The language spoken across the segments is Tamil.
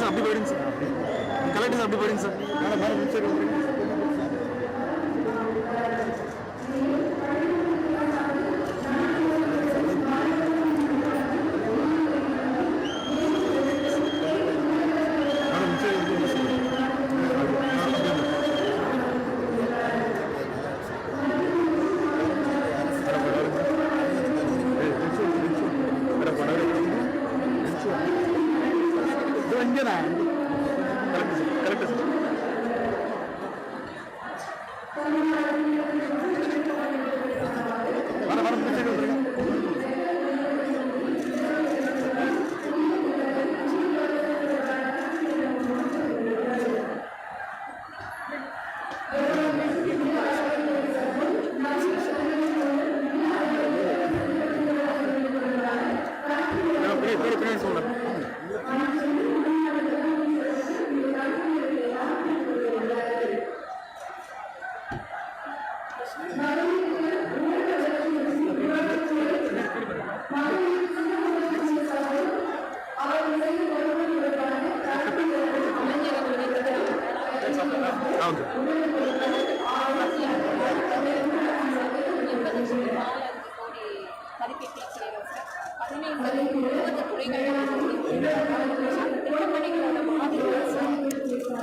அப்படி போயிடுங்க சார், கலெக்டர் அப்படி போயிடுங்க சார்.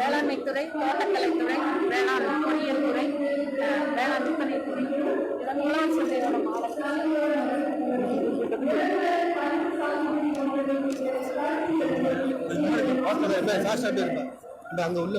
வேளாண்மை துறை, தோட்டக்கலைத்துறை, வேளாண் பொறியியல் துறை, வேளாண் விற்பனைத்துறை, இதன் மூலம் சொல்லியோட அங்க உள்ள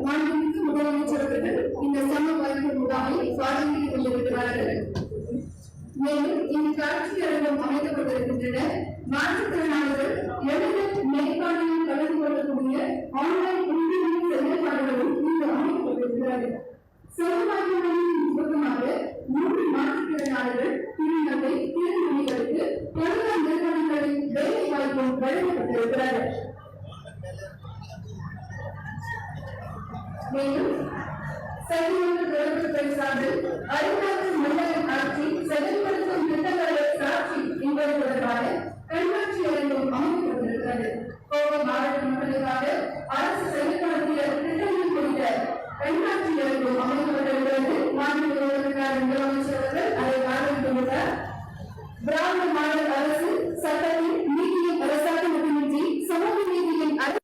மாண்புமிகு முதலமைச்சர் அவர்கள் இந்த சம வாய்ப்பு முகாமை சுவாதீனித்துக் கொண்டிருக்கிறார்கள். மேலும் இந்த காட்சி அரங்கம் அமைக்கப்பட்டிருக்கின்றன. மாற்றுத்திறனாளிகள் எளிதில் நேர்காணலில் கலந்து கொள்ளக்கூடிய ஆன்லைன் இன்டர்வியூ செயல்பாடுகளும் இங்கு அமைக்கப்பட்டிருக்கிறார்கள். சமவாய்ப்புகளின் துவக்கமாக 3 மாற்றுத்திறனாளிகள் திருநங்கை திருநங்கைகளுக்கு தனியார் நிறுவனங்களில் வேலை வாய்ப்பும் வழங்கப்பட்டிருக்கிறார்கள். மேலும் சைவங்கள் தொடர்புத்துறை சார்பில் அறிவாற்றல் மண்டலம் ஆட்சி செயல்படுத்தும் திட்டங்களை சாட்சி என்பது தொடர்பாக கண்காட்சி அரங்கம் அமைக்கப்பட்டிருக்கிறது. கோவை மாவட்ட மக்களுக்காக அரசு செயல்படுத்திய திட்டங்கள் குறித்த கண்காட்சி அரங்கம் அமைக்கப்பட்டிருக்கிறது. மாநில முதலமைச்சர் அவர்கள் அதை ஆரம்பித்துள்ளார். திராவிட மாடல் அரசு சட்டத்தின் நீதியின் அரசாக மட்டுமின்றி சமூக நீதியின் அரசு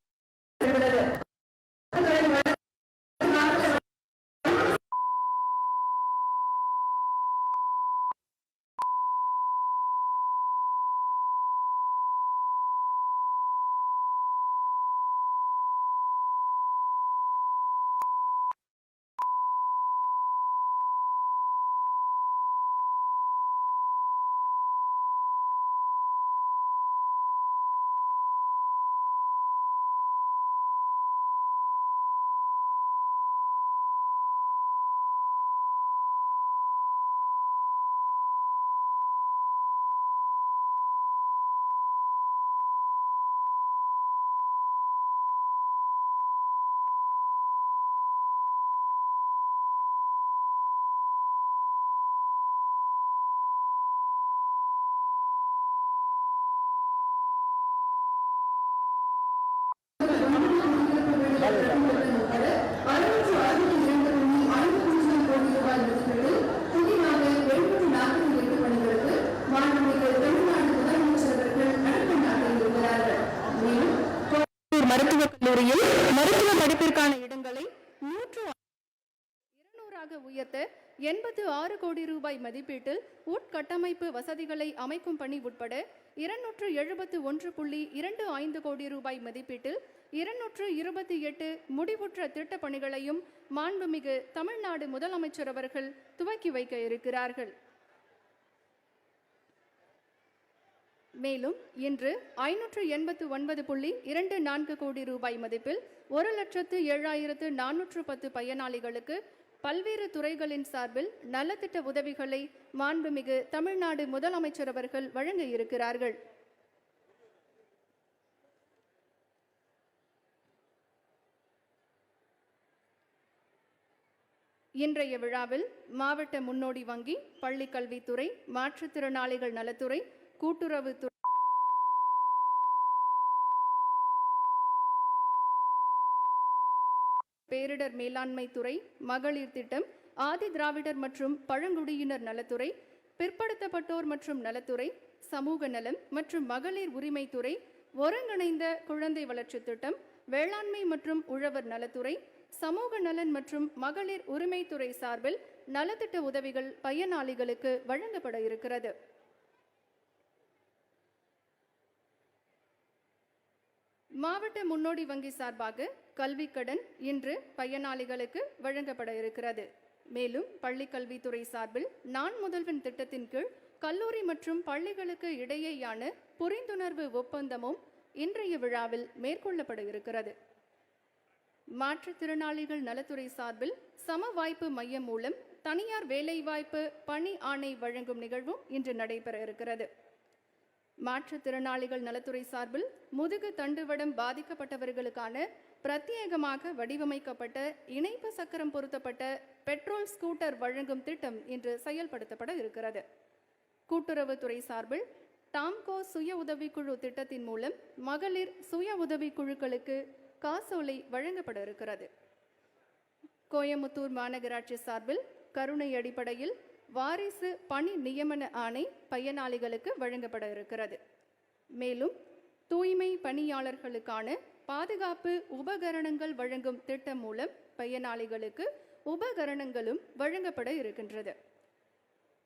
மருத்துவக் கல்லூரியில் மருத்துவ படிப்பிற்கான இடங்களை 200 உயர்த்த 86 கோடி ரூபாய் மதிப்பீட்டில் உட்கட்டமைப்பு வசதிகளை அமைக்கும் பணி உட்பட 271.25 கோடி ரூபாய் மதிப்பீட்டில் 228 முடிவுற்ற திட்டப் பணிகளையும் மாண்புமிகு தமிழ்நாடு முதலமைச்சர் அவர்கள் துவக்கி வைக்க இருக்கிறார்கள். மேலும் இன்று 589.24 கோடி ரூபாய் மதிப்பில் 1,07,410 பயனாளிகளுக்கு பல்வேறு துறைகளின் சார்பில் நலத்திட்ட உதவிகளை மாண்புமிகு தமிழ்நாடு முதலமைச்சர் அவர்கள் வழங்க இருக்கிறார்கள். இன்றைய விழாவில் மாவட்ட முன்னோடி வங்கி, பள்ளிக்கல்வித்துறை, மாற்றுத்திறனாளிகள் நலத்துறை, கூட்டுறவுத்துறை, பேரிடர் மேலாண்மை துறை, மகளிர் திட்டம், ஆதி திராவிடர் மற்றும் பழங்குடியினர் நலத்துறை, பிற்படுத்தப்பட்டோர் மற்றும் நலத்துறை, சமூக நலம் மற்றும் மகளிர் உரிமைத்துறை, ஒருங்கிணைந்த குழந்தை வளர்ச்சி திட்டம், வேளாண்மை மற்றும் உழவர் நலத்துறை, சமூக நலன் மற்றும் மகளிர் உரிமைத்துறை சார்பில் நலத்திட்ட உதவிகள் பயனாளிகளுக்கு வழங்கப்பட இருக்கிறது. மாவட்ட முன்னோடி வங்கி சார்பாக கல்வி கடன் இன்று பயனாளிகளுக்கு வழங்கப்பட இருக்கிறது. மேலும் பள்ளிக்கல்வித்துறை சார்பில் நான் முதல்வன் திட்டத்தின் கீழ் கல்லூரி மற்றும் பள்ளிகளுக்கு இடையேயான புரிந்துணர்வு ஒப்பந்தமும் இன்றைய விழாவில் மேற்கொள்ளப்பட இருக்கிறது. மாற்றுத்திறனாளிகள் நலத்துறை சார்பில் சம வாய்ப்பு மையம் மூலம் தனியார் வேலைவாய்ப்பு பணி ஆணை வழங்கும் நிகழ்வும் இன்று நடைபெற இருக்கிறது. மாற்றுத்திறனாளிகள் நலத்துறை சார்பில் முதுகு தண்டுவடம் பாதிக்கப்பட்டவர்களுக்கான பிரத்யேகமாக வடிவமைக்கப்பட்ட இணைப்பு சக்கரம் பொருத்தப்பட்ட பெட்ரோல் ஸ்கூட்டர் வழங்கும் திட்டம் இன்று செயல்படுத்தப்பட இருக்கிறது. கூட்டுறவுத்துறை சார்பில் டாம்கோ சுய உதவிக்குழு திட்டத்தின் மூலம் மகளிர் சுய உதவி குழுக்களுக்கு காசோலை வழங்கப்பட இருக்கிறது. கோயமுத்தூர் மாநகராட்சி சார்பில் கருணை அடிப்படையில் வாரிசு பணி நியமன ஆணை பயனாளிகளுக்கு வழங்கப்பட இருக்கிறது. மேலும் தூய்மை பணியாளர்களுக்கான பாதுகாப்பு உபகரணங்கள் வழங்கும் திட்டம் மூலம் பயனாளிகளுக்கு உபகரணங்களும் வழங்கப்பட இருக்கின்றது.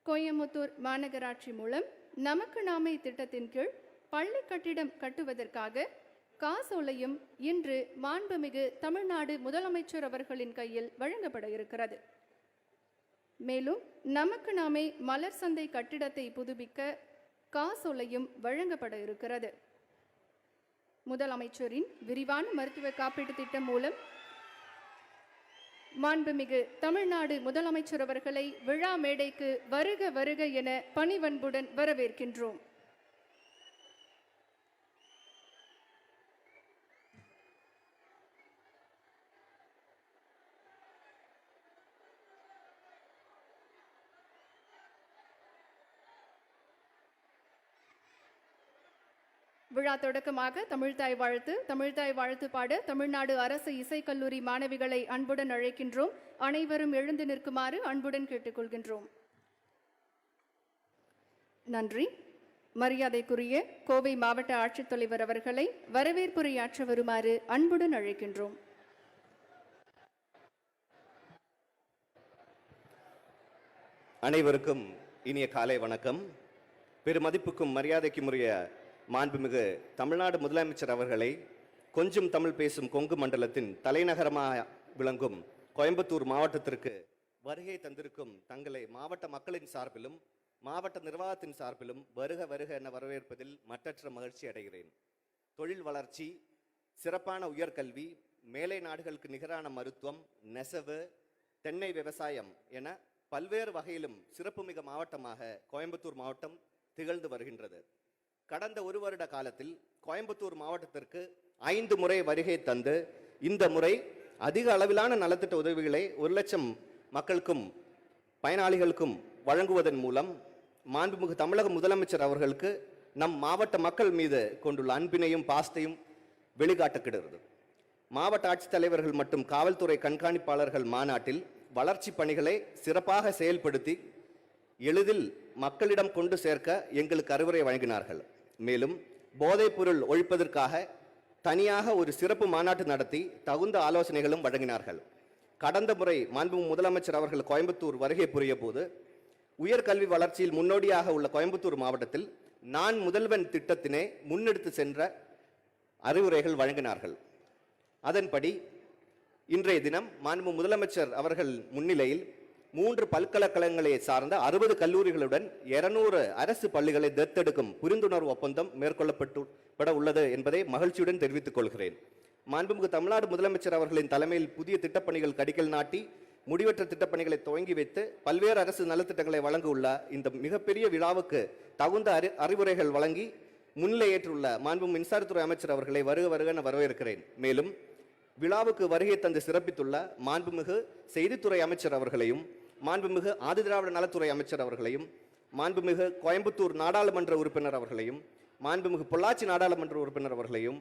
கோயமுத்தூர் மாநகராட்சி மூலம் நமக்கு நாமே திட்டத்தின் கீழ் பள்ளி கட்டிடம் கட்டுவதற்காக காசோலையும் இன்று மாண்புமிகு தமிழ்நாடு முதலமைச்சர் அவர்களின் கையில் வழங்கப்பட இருக்கிறது. மேலும் நமக்கு நாமே மலர் சந்தை கட்டிடத்தை புதுப்பிக்க காசோலையும் வழங்கப்பட இருக்கிறது. முதலமைச்சரின் விரிவான மருத்துவ காப்பீட்டு திட்டம் மூலம் மாண்புமிகு தமிழ்நாடு முதலமைச்சர் அவர்களை விழா மேடைக்கு வருக வருக என பணிவன்புடன் வரவேற்கின்றோம். விழா தொடக்கமாக தமிழ்தாய் வாழ்த்து பாட தமிழ்நாடு அரசு இசைக்கல்லூரி மாணவிகளை அன்புடன் அழைக்கின்றோம். அனைவரும் எழுந்து நிற்குமாறு அன்புடன் கேட்டுக்கொள்கின்றோம். நன்றி. மரியாதைக்குரிய கோவை மாவட்ட ஆட்சித்தலைவர் அவர்களை வரவேற்புரையாற்ற வருமாறு அன்புடன் அழைக்கின்றோம். அனைவருக்கும் இனிய காலை வணக்கம். பெருமதிப்புக்கும் மரியாதைக்கும் உரிய மாண்புமிகு தமிழ்நாடு முதலமைச்சர் அவர்களை கொஞ்சம் தமிழ் பேசும் கொங்கு மண்டலத்தின் தலைநகரமாக விளங்கும் கோயம்புத்தூர் மாவட்டத்திற்கு வருகை தந்திருக்கும் தங்களை மாவட்ட மக்களின் சார்பிலும் மாவட்ட நிர்வாகத்தின் சார்பிலும் வருக வருக என வரவேற்பதில் மற்றற்ற மகிழ்ச்சி அடைகிறேன். தொழில் வளர்ச்சி, சிறப்பான உயர்கல்வி, மேலை நாடுகளுக்கு நிகரான மருத்துவம், நெசவு, தென்னை விவசாயம் என பல்வேறு வகையிலும் சிறப்புமிக மாவட்டமாக கோயம்புத்தூர் மாவட்டம் திகழ்ந்து வருகின்றது. கடந்த ஒரு வருட காலத்தில் கோயம்புத்தூர் மாவட்டத்திற்கு 5 முறை வருகை தந்து இந்த முறை அதிக அளவிலான நலத்திட்ட உதவிகளை 1 லட்சம் மக்களுக்கும் பயனாளிகளுக்கும் வழங்குவதன் மூலம் மாண்புமிகு தமிழக முதலமைச்சர் அவர்களுக்கு நம் மாவட்ட மக்கள் மீது கொண்டுள்ள அன்பினையும் பாசத்தையும் வெளிக்காட்டுகிறது. மாவட்ட ஆட்சித்தலைவர்கள் மற்றும் காவல்துறை கண்காணிப்பாளர்கள் மாநாட்டில் வளர்ச்சி பணிகளை சிறப்பாக செயல்படுத்தி எளிதில் மக்களிடம் கொண்டு சேர்க்க எங்களுக்கு அறிவுரை வழங்கினார்கள். மேலும் போதைப் பொருள் ஒழிப்பதற்காக தனியாக ஒரு சிறப்பு மாநாட்டு நடத்தி தகுந்த ஆலோசனைகளும் வழங்கினார்கள். கடந்த முறை மாண்புமிகு முதலமைச்சர் அவர்கள் கோயம்புத்தூர் வருகை புரிய போது உயர்கல்வி வளர்ச்சியில் முன்னோடியாக உள்ள கோயம்புத்தூர் மாவட்டத்தில் நான் முதல்வன் திட்டத்தினை முன்னெடுத்து சென்ற அறிவுரைகள் வழங்கினார்கள். அதன்படி இன்றைய தினம் மாண்புமிகு முதலமைச்சர் அவர்கள் முன்னிலையில் 3 பல்கலைக்கழகங்களை சார்ந்த 60 கல்லூரிகளுடன் 200 அரசு பள்ளிகளை தத்தெடுக்கும் புரிந்துணர்வு ஒப்பந்தம் மேற்கொள்ளப்பட உள்ளது என்பதை மகிழ்ச்சியுடன் தெரிவித்துக் கொள்கிறேன். மாண்புமிகு தமிழ்நாடு முதலமைச்சர் அவர்களின் தலைமையில் புதிய திட்டப்பணிகள் அடிக்கல் நாட்டி முடிவற்ற திட்டப்பணிகளை துவங்கி வைத்து பல்வேறு அரசு நலத்திட்டங்களை வழங்க உள்ள இந்த மிகப்பெரிய விழாவுக்கு தகுந்த அறிவுரைகள் வழங்கி முன்னிலையேற்றுள்ள மாண்புமிகு மின்சாரத்துறை அமைச்சர் அவர்களை வருக வருக என வரவேற்கிறேன். மேலும் விழாவுக்கு வருகை தந்து சிறப்பித்துள்ள மாண்புமிகு செய்தித்துறை அமைச்சர் அவர்களையும் மாண்புமிகு ஆதிதிராவிட நலத்துறை அமைச்சர் அவர்களையும் மாண்புமிகு கோயம்புத்தூர் நாடாளுமன்ற உறுப்பினர் அவர்களையும் மாண்புமிகு பொள்ளாச்சி நாடாளுமன்ற உறுப்பினர் அவர்களையும்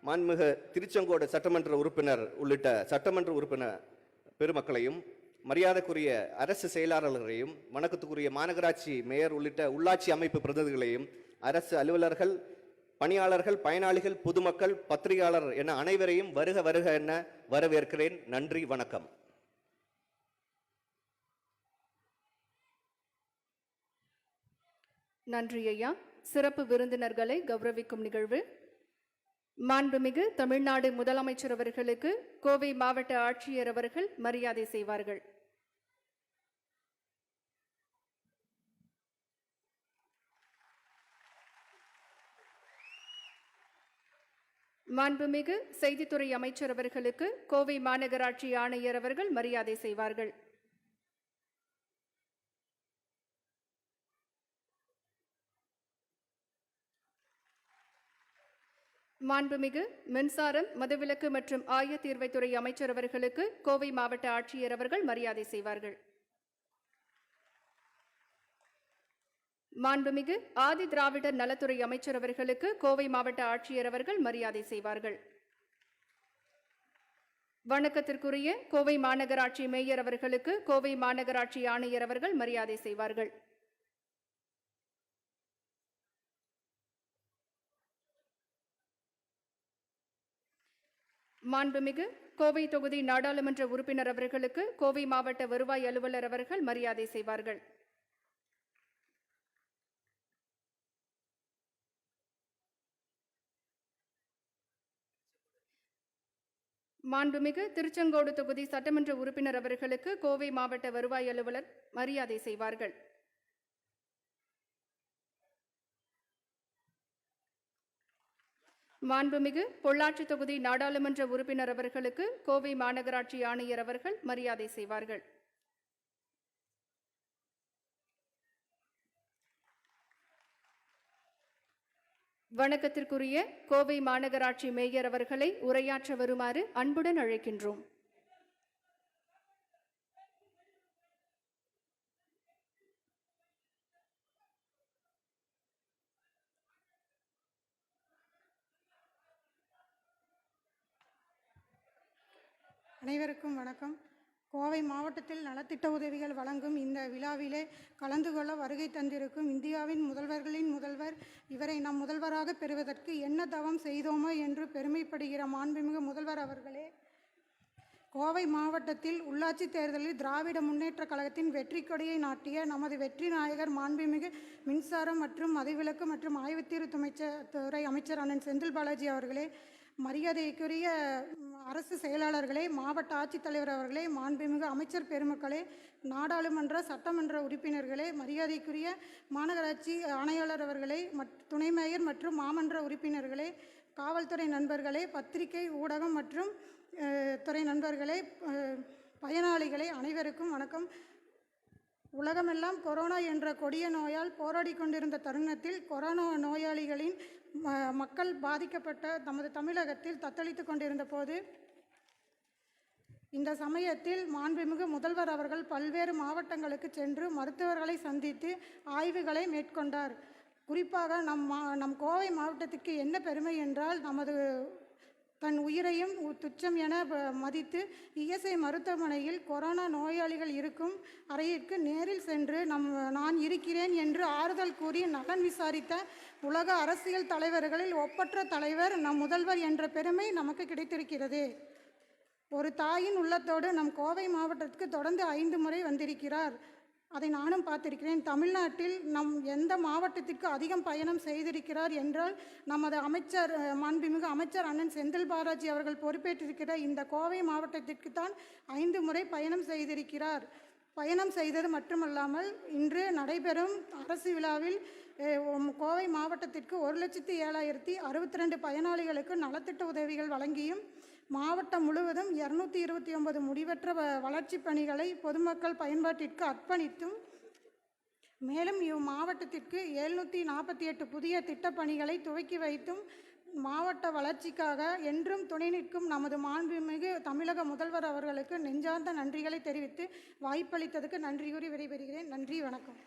மாண்புமிகு திருச்செங்கோடு சட்டமன்ற உறுப்பினர் உள்ளிட்ட சட்டமன்ற உறுப்பினர் பெருமக்களையும் மரியாதைக்குரிய அரசு செயலாளர்களையும் வணக்கத்துக்குரிய மாநகராட்சி மேயர் உள்ளிட்ட உள்ளாட்சி அமைப்பு பிரதிநிதிகளையும் அரசு அலுவலர்கள், பணியாளர்கள், பயனாளிகள், பொதுமக்கள், பத்திரிகையாளர் என அனைவரையும் வருக வருக என வரவேற்கிறேன். நன்றி, வணக்கம். நன்றி ஐயா. சிறப்பு விருந்தினர்களை கௌரவிக்கும் நிகழ்வு. மாண்புமிகு தமிழ்நாடு முதலமைச்சர் அவர்களுக்கு கோவை மாவட்ட ஆட்சியர் அவர்கள் மரியாதை செய்வார்கள். மாண்புமிகு செய்தித்துறை அமைச்சர் அவர்களுக்கு கோவை மாநகராட்சி ஆணையர் அவர்கள் மரியாதை செய்வார்கள். மாண்புமிகு மின்சாரம், மதுவிலக்கு மற்றும் ஆயத்தீர்வைத்துறை அமைச்சர் அவர்களுக்கு கோவை மாவட்ட ஆட்சியர் அவர்கள் மரியாதை செய்வார்கள். மாண்புமிகு ஆதி திராவிடர் நலத்துறை அமைச்சர் அவர்களுக்கு கோவை மாவட்ட ஆட்சியர் அவர்கள் மரியாதை செய்வார்கள். வணக்கத்திற்குரிய கோவை மாநகராட்சி மேயர் அவர்களுக்கு கோவை மாநகராட்சி ஆணையர் அவர்கள் மரியாதை செய்வார்கள். மாண்புமிகு கோவை தொகுதி நாடாளுமன்ற உறுப்பினர் அவர்களுக்கு கோவை மாவட்ட வருவாய் அலுவலர் அவர்கள் மரியாதை செய்வார்கள். மாண்புமிகு திருச்செங்கோடு தொகுதி சட்டமன்ற உறுப்பினர் அவர்களுக்கு கோவை மாவட்ட வருவாய் அலுவலர் மரியாதை செய்வார்கள். மாண்புமிகு பொள்ளாச்சி தொகுதி நாடாளுமன்ற உறுப்பினர் அவர்களுக்கு கோவை மாநகராட்சி ஆணையர் அவர்கள் மரியாதை செய்வார்கள். வணக்கத்திற்குரிய கோவை மாநகராட்சி மேயர் அவர்களை உரையாற்ற வருமாறு அன்புடன் அழைக்கின்றோம். அனைவருக்கும் வணக்கம். கோவை மாவட்டத்தில் நலத்திட்ட உதவிகள் வழங்கும் இந்த விழாவிலே கலந்து கொள்ள வருகை தந்திருக்கும் இந்தியாவின் முதல்வர்களின் முதல்வர், இவரை நம் முதல்வராக பெறுவதற்கு என்ன தவம் செய்தோமோ என்று பெருமைப்படுகிற மாண்புமிகு முதல்வர் அவர்களே, கோவை மாவட்டத்தில் உள்ளாட்சி தேர்தலில் திராவிட முன்னேற்றக் கழகத்தின் வெற்றி கொடியை நாட்டிய நமது வெற்றி நாயகர் மாண்புமிகு மின்சாரம் மற்றும் மதுவிலக்கு மற்றும் ஆய்வுத்தீர்வு துறை அமைச்சர் அண்ணன் செந்தில் பாலாஜி அவர்களே, மரியாதைக்குரிய அரசு செயலாளர்களே, மாவட்ட ஆட்சித்தலைவர் அவர்களே, மாண்புமிகு அமைச்சர் பெருமக்களே, நாடாளுமன்ற சட்டமன்ற உறுப்பினர்களே, மரியாதைக்குரிய மாநகராட்சி ஆணையாளர் அவர்களே, துணை மேயர் மற்றும் மாமன்ற உறுப்பினர்களே, காவல்துறை நண்பர்களே, பத்திரிகை ஊடகம் மற்றும் துறை நண்பர்களே, பயனாளிகளே, அனைவருக்கும் வணக்கம். உலகமெல்லாம் கொரோனா என்ற கொடிய நோயால் போராடி கொண்டிருந்த தருணத்தில் கொரோனா நோயாளிகளின் மக்கள் பாதிக்கப்பட்ட நமது தமிழகத்தில் தத்தளித்து கொண்டிருந்த போது இந்த சமயத்தில் மாண்புமிகு முதல்வர் அவர்கள் பல்வேறு மாவட்டங்களுக்கு சென்று மருத்துவர்களை சந்தித்து ஆய்வுகளை மேற்கொண்டார். குறிப்பாக நம் கோவை மாவட்டத்திற்கு என்ன பெருமை என்றால், நமது தன் உயிரையும் துச்சம் என மதித்து இஎஸ்ஐ மருத்துவமனையில் கொரோனா நோயாளிகள் இருக்கும் அறையிற்கு நேரில் சென்று நான் இருக்கிறேன் என்று ஆறுதல் கூறி நலன் விசாரித்த உலக அரசியல் தலைவர்களில் ஒப்பற்ற தலைவர் நம் முதல்வர் என்ற பெருமை நமக்கு கிடைத்திருக்கிறது. ஒரு தாயின் உள்ளத்தோடு நம் கோவை மாவட்டத்திற்கு தொடர்ந்து 5 முறை வந்திருக்கிறார். அதை நானும் பார்த்திருக்கிறேன். தமிழ்நாட்டில் எந்த மாவட்டத்திற்கு அதிகம் பயணம் செய்திருக்கிறார் என்றால் நமது அமைச்சர் மாண்புமிகு அமைச்சர் அண்ணன் செந்தில் பாலாஜி அவர்கள் பொறுப்பேற்றிருக்கிற இந்த கோவை மாவட்டத்திற்கு தான் 5 முறை பயணம் செய்திருக்கிறார். பயணம் செய்தது மட்டுமல்லாமல் இன்று நடைபெறும் அரசு விழாவில் கோவை மாவட்டத்திற்கு 1,07,062 பயனாளிகளுக்கு நலத்திட்ட உதவிகள் வழங்கியும் மாவட்டம் முழுவதும் 229 முடிவற்ற வளர்ச்சி பணிகளை பொதுமக்கள் பயன்பாட்டிற்கு அர்ப்பணித்தும், மேலும் இம்மாவட்டத்திற்கு 748 புதிய திட்டப்பணிகளை துவக்கி வைத்தும் மாவட்ட வளர்ச்சிக்காக என்றும் துணை நிற்கும் நமது மாண்புமிகு தமிழக முதல்வர் அவர்களுக்கு நெஞ்சார்ந்த நன்றிகளை தெரிவித்து வாய்ப்பளித்ததுக்கு நன்றி கூறி விடைபெறுகிறேன். நன்றி, வணக்கம்.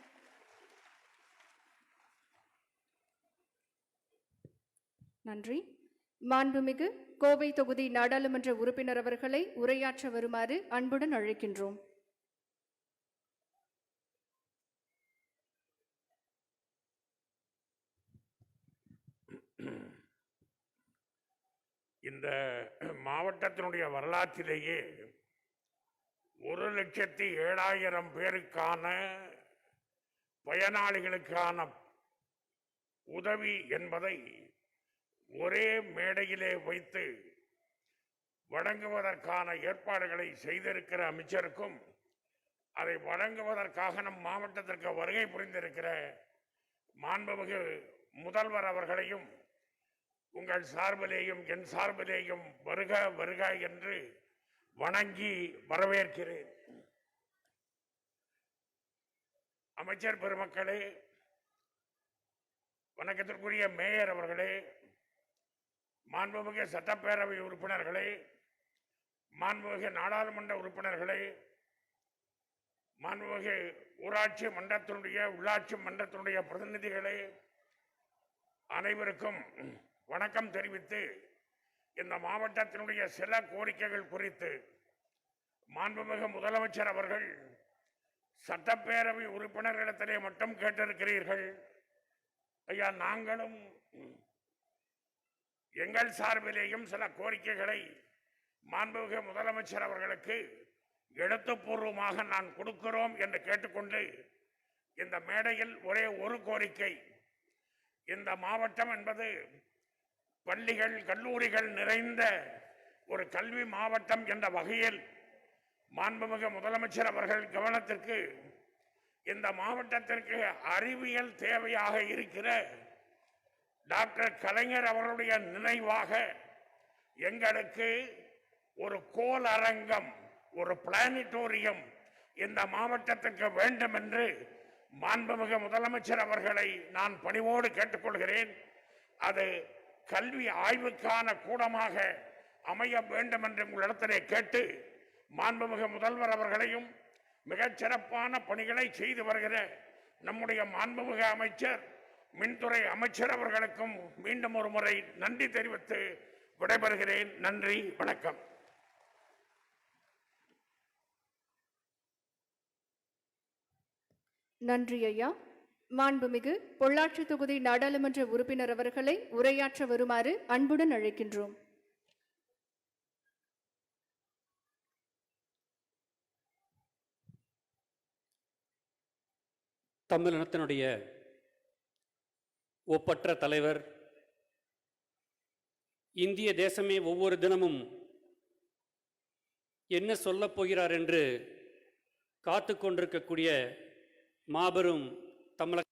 நன்றி. மாண்புமிகு கோவை தொகுதி நாடாளுமன்ற உறுப்பினர் அவர்களை உரையாற்ற வருமாறு அன்புடன் அழைக்கின்றோம். இந்த மாவட்டத்தினுடைய வரலாற்றிலேயே 1,07,000 பேருக்கான பயனாளிகளுக்கான உதவி என்பதை ஒரே மேடையிலே வைத்து வழங்குவதற்கான ஏற்பாடுகளை செய்திருக்கிற அமைச்சருக்கும், அதை வழங்குவதற்காக நம் மாவட்டத்திற்கு வருகை புரிந்திருக்கிற மாண்புமிகு முதல்வர் அவர்களையும் உங்கள் சார்பிலேயும் என் சார்பிலேயும் வருக வருக என்று வணங்கி வரவேற்கிறேன். அமைச்சர் பெருமக்களே, வணக்கத்திற்குரிய மேயர் அவர்களே, மாண்புமிகு சட்டப்பேரவை உறுப்பினர்களே, மாண்புமிகு நாடாளுமன்ற உறுப்பினர்களே, மாண்புமிகு ஊராட்சி மன்றத்தினுடைய உள்ளாட்சி மன்றத்தினுடைய பிரதிநிதிகளே, அனைவருக்கும் வணக்கம் தெரிவித்து இந்த மாவட்டத்தினுடைய சில கோரிக்கைகள் குறித்து மாண்புமிகு முதலமைச்சர் அவர்கள் சட்டப்பேரவை உறுப்பினர்களிடத்திலே மட்டும் கேட்டிருக்கிறீர்கள். ஐயா, நாங்களும் எங்கள் சார்பிலேயும் சில கோரிக்கைகளை மாண்புமிகு முதலமைச்சர் அவர்களுக்கு எழுத்துப்பூர்வமாக நான் கொடுக்கிறோம் என்று கேட்டுக்கொண்டு இந்த மேடையில் ஒரே ஒரு கோரிக்கை. இந்த மாவட்டம் என்பது பள்ளிகள் கல்லூரிகள் நிறைந்த ஒரு கல்வி மாவட்டம் என்ற வகையில் மாண்புமிகு முதலமைச்சர் அவர்கள் கவனத்திற்கு இந்த மாவட்டத்திற்கு அறிவியல் தேவையாக இருக்கிற டாக்டர் கலைஞர் அவர்களுடைய நினைவாக எங்களுக்கு ஒரு கோல் அரங்கம், ஒரு பிளானிட்டோரியம் இந்த மாவட்டத்திற்கு வேண்டும் என்று மாண்புமிகு முதலமைச்சர் அவர்களை நான் பணிவோடு கேட்டுக்கொள்கிறேன். அது கல்வி ஆய்வுக்கான கூடமாக அமைய வேண்டும் என்று உங்களிடத்திலே கேட்டு மாண்புமிகு முதல்வர் அவர்களையும் மிகச்சிறப்பான பணிகளை செய்து வருகிற நம்முடைய மாண்புமிகு அமைச்சர், மின்துறை அமைச்சர் அவர்களுக்கும் மீண்டும் ஒரு முறை நன்றி தெரிவித்து விடைபெறுகிறேன். நன்றி, வணக்கம். நன்றி ஐயா. மாண்புமிகு பொள்ளாச்சி தொகுதி நாடாளுமன்ற உறுப்பினர் அவர்களை உரையாற்ற வருமாறு அன்புடன் அழைக்கின்றோம். தமிழினத்தினுடைய ஒப்பற்ற தலைவர், இந்திய தேசமே ஒவ்வொரு தினமும் என்ன சொல்லப் போகிறார் என்று காத்து கொண்டிருக்கக்கூடிய மாபெரும் தமிழக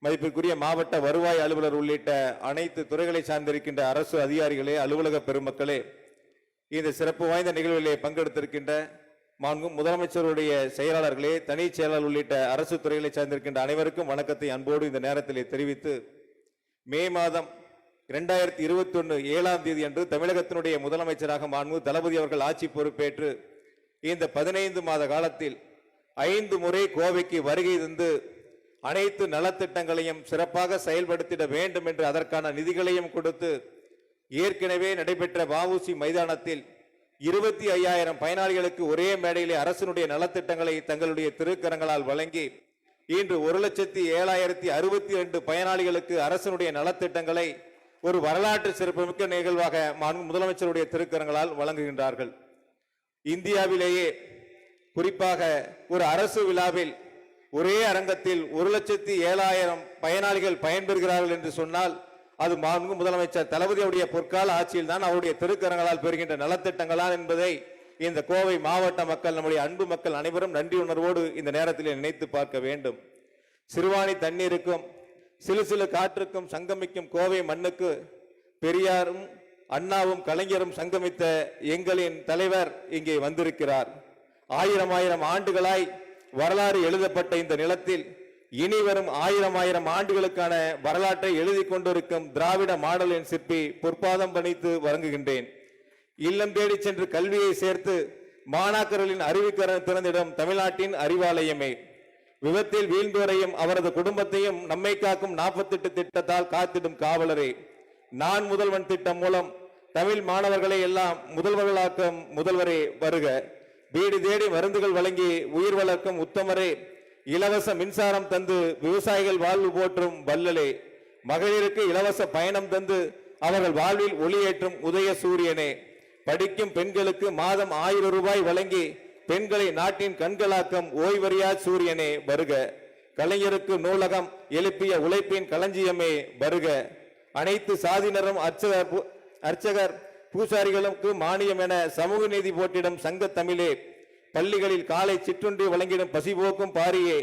மதிப்பிற்குரிய மாவட்ட வருவாய் அலுவலர் உள்ளிட்ட அனைத்து துறைகளை சார்ந்திருக்கின்ற அரசு அதிகாரிகளே, அலுவலக பெருமக்களே, இந்த சிறப்பு வாய்ந்த நிகழ்விலே பங்கெடுத்திருக்கின்ற முதலமைச்சருடைய செயலாளர்களே, தனி செயலாளர் உள்ளிட்ட அரசு துறைகளை சார்ந்திருக்கின்ற அனைவருக்கும் வணக்கத்தை அன்போடு இந்த நேரத்திலே தெரிவித்து, மே மாதம் 2021 7ஆம் தேதி அன்று தமிழகத்தினுடைய முதலமைச்சராக மாண்பு தளபதி அவர்கள் ஆட்சி பொறுப்பேற்று இந்த 15 மாத காலத்தில் 5 முறை கோவைக்கு வருகை தந்து அனைத்து நலத்திட்டங்களையும் சிறப்பாக செயல்படுத்திட வேண்டும் என்று அதற்கான நிதிகளையும் கொடுத்து, ஏற்கனவே நடைபெற்ற வஉசி மைதானத்தில் 25,000 பயனாளிகளுக்கு ஒரே மேடையிலே அரசினுடைய நலத்திட்டங்களை தங்களுடைய திருக்கரங்களால் வழங்கி இன்று 1,07,062 பயனாளிகளுக்கு அரசினுடைய நலத்திட்டங்களை ஒரு வரலாற்று சிறப்புமிக்க நிகழ்வாக முதலமைச்சருடைய திருக்கரங்களால் வழங்குகின்றார்கள். இந்தியாவிலேயே குறிப்பாக ஒரு அரசு விழாவில் ஒரே அரங்கத்தில் 1,07,000 பயனாளிகள் பயன்பெறுகிறார்கள் என்று சொன்னால் அது முதலமைச்சர் தளபதியுடைய பொற்கால ஆட்சியில் தான் அவருடைய திருக்கரங்களால் பெறுகின்ற நலத்திட்டங்களால் என்பதை இந்த கோவை மாவட்ட மக்கள், நம்முடைய அன்பு மக்கள் அனைவரும் நன்றி உணர்வோடு இந்த நேரத்தில் நினைத்து பார்க்க வேண்டும். சிறுவாணி தண்ணீருக்கும் சிலு சிலு காற்றுக்கும் சங்கமிக்கும் கோவை மண்ணுக்கு பெரியாரும் அண்ணாவும் கலைஞரும் சங்கமித்த எங்களின் தலைவர் இங்கே வந்திருக்கிறார். 1000 ஆண்டுகளாய் வரலாறு எழுதப்பட்ட இந்த நிலத்தில் இனி வரும் 1000 ஆண்டுகளுக்கான வரலாற்றை எழுதி கொண்டிருக்கும் திராவிட மாடலின் சிற்பி பொற்பாதம் பணித்து வழங்குகின்றேன். இல்லம் தேடி சென்று கல்வியை சேர்த்து மாணாக்கர்களின் அறிவுக்கரம் திறந்திடும் தமிழ்நாட்டின் அறிவாலயமே, விபத்தில் வீழ்ந்தோரையும் அவரது குடும்பத்தையும் நம்மை காக்கும் 48 திட்டத்தால் காத்திடும் காவலரே, நான் முதல்வன் திட்டம் மூலம் தமிழ் மாணவர்களை எல்லாம் முதல்வர்களாக்கும் முதல்வரே வருக. வீடு தேடி மருந்துகள் வழங்கி உயிர் வளர்க்கும் உத்தமரே, இலவச மின்சாரம் தந்து விவசாயிகள் வாழ்வு போற்றும் வள்ளலே, மகளிருக்கு இலவச பயணம் தந்து அவர்கள் வாழ்வில் ஒளியேற்றும் உதய சூரியனே, படிக்கும் பெண்களுக்கு மாதம் 1000 ரூபாய் வழங்கி பெண்களை நாட்டின் கண்களாக்கும் ஓய்வறியா சூரியனே வருக. கலைஞருக்கு நூலகம் எழுப்பிய உழைப்பின் களஞ்சியமே வருக. அனைத்து சாதியினரும் அர்ச்சகர் பூசாரிகளுக்கு மானியம் என சமூக நீதி போட்டிடும் சங்க தமிழே, பள்ளிகளில் காலை சிற்றுண்டி வழங்கிடும் பசிபோக்கும் பாரியே,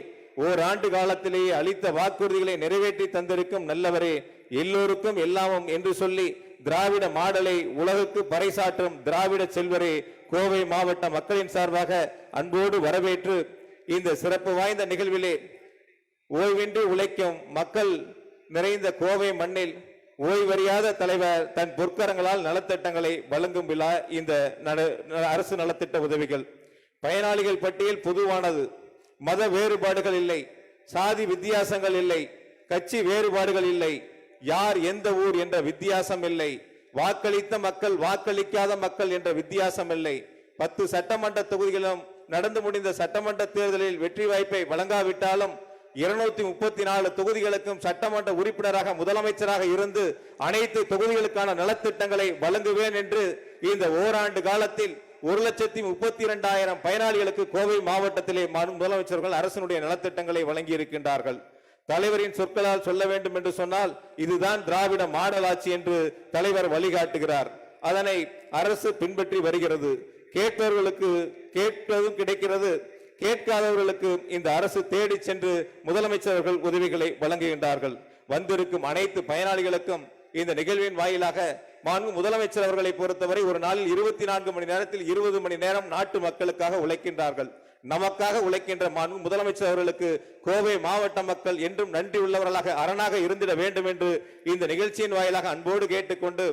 ஓராண்டு காலத்திலேயே அளித்த வாக்குறுதிகளை நிறைவேற்றி தந்திருக்கும் நல்லவரே, எல்லோருக்கும் எல்லாமும் என்று சொல்லி திராவிட மாடலை உலகுக்கு பறைசாற்றும் திராவிட செல்வரே, கோவை மாவட்ட மக்களின் சார்பாக அன்போடு வரவேற்று இந்த சிறப்பு வாய்ந்த நிகழ்விலே ஓய்வின்றி உழைக்கும் மக்கள் நிறைந்த கோவை மண்ணில் ஓய்வறியாத தலைவர் தன் பொற்கரங்களால் நலத்திட்டங்களை வழங்கும் விழா இந்த அரசு நலத்திட்ட உதவிகள். பயனாளிகள் பட்டியல் பொதுவானது, மத வேறுபாடுகள் இல்லை, சாதி வித்தியாசங்கள் இல்லை, கட்சி வேறுபாடுகள் இல்லை, யார் எந்த ஊர் என்ற வித்தியாசம் இல்லை, வாக்களித்த மக்கள் வாக்களிக்காத மக்கள் என்ற வித்தியாசம் இல்லை. 10 சட்டமன்ற தொகுதிகளிலும் நடந்து முடிந்த சட்டமன்ற தேர்தலில் வெற்றி வாய்ப்பை வழங்காவிட்டாலும் 234 தொகுதிகளுக்கும் சட்டமன்ற உறுப்பினராக முதலமைச்சராக இருந்து அனைத்து தொகுதிகளுக்கான நலத்திட்டங்களை வழங்குவேன் என்று இந்த ஓராண்டு காலத்தில் 1,32,000 பயனாளிகளுக்கு கோவை மாவட்டத்திலே முதலமைச்சர்கள் அரசினுடைய நலத்திட்டங்களை வழங்கி இருக்கின்றார்கள். தலைவரின் சொற்களால் சொல்ல வேண்டும் என்று சொன்னால் இதுதான் திராவிட மாடல் ஆட்சி என்று தலைவர் வழிகாட்டுகிறார். அதனை அரசு பின்பற்றி வருகிறது. கேட்பவர்களுக்கு கேட்பதும் கிடைக்கிறது, கேட்காதவர்களுக்கு இந்த அரசு தேடி சென்று முதலமைச்சர்கள் உதவிகளை வழங்குகின்றார்கள். வந்திருக்கும் அனைத்து பயனாளிகளுக்கும் இந்த நிகழ்வின் வாயிலாக முதலமைச்சர் அவர்களை பொறுத்தவரை ஒரு நாளில் 24 மணி நேரத்தில் 20 மணி நேரம் நாட்டு மக்களுக்காக உழைக்கின்றார்கள். நமக்காக உழைக்கின்ற முதலமைச்சர் அவர்களுக்கு கோவை மாவட்ட மக்கள் என்றும் நன்றி உள்ளவர்களாக அரணாக இருந்திட வேண்டும் என்று இந்த நிகழ்ச்சியின் வாயிலாக அன்போடு கேட்டுக்கொண்டு,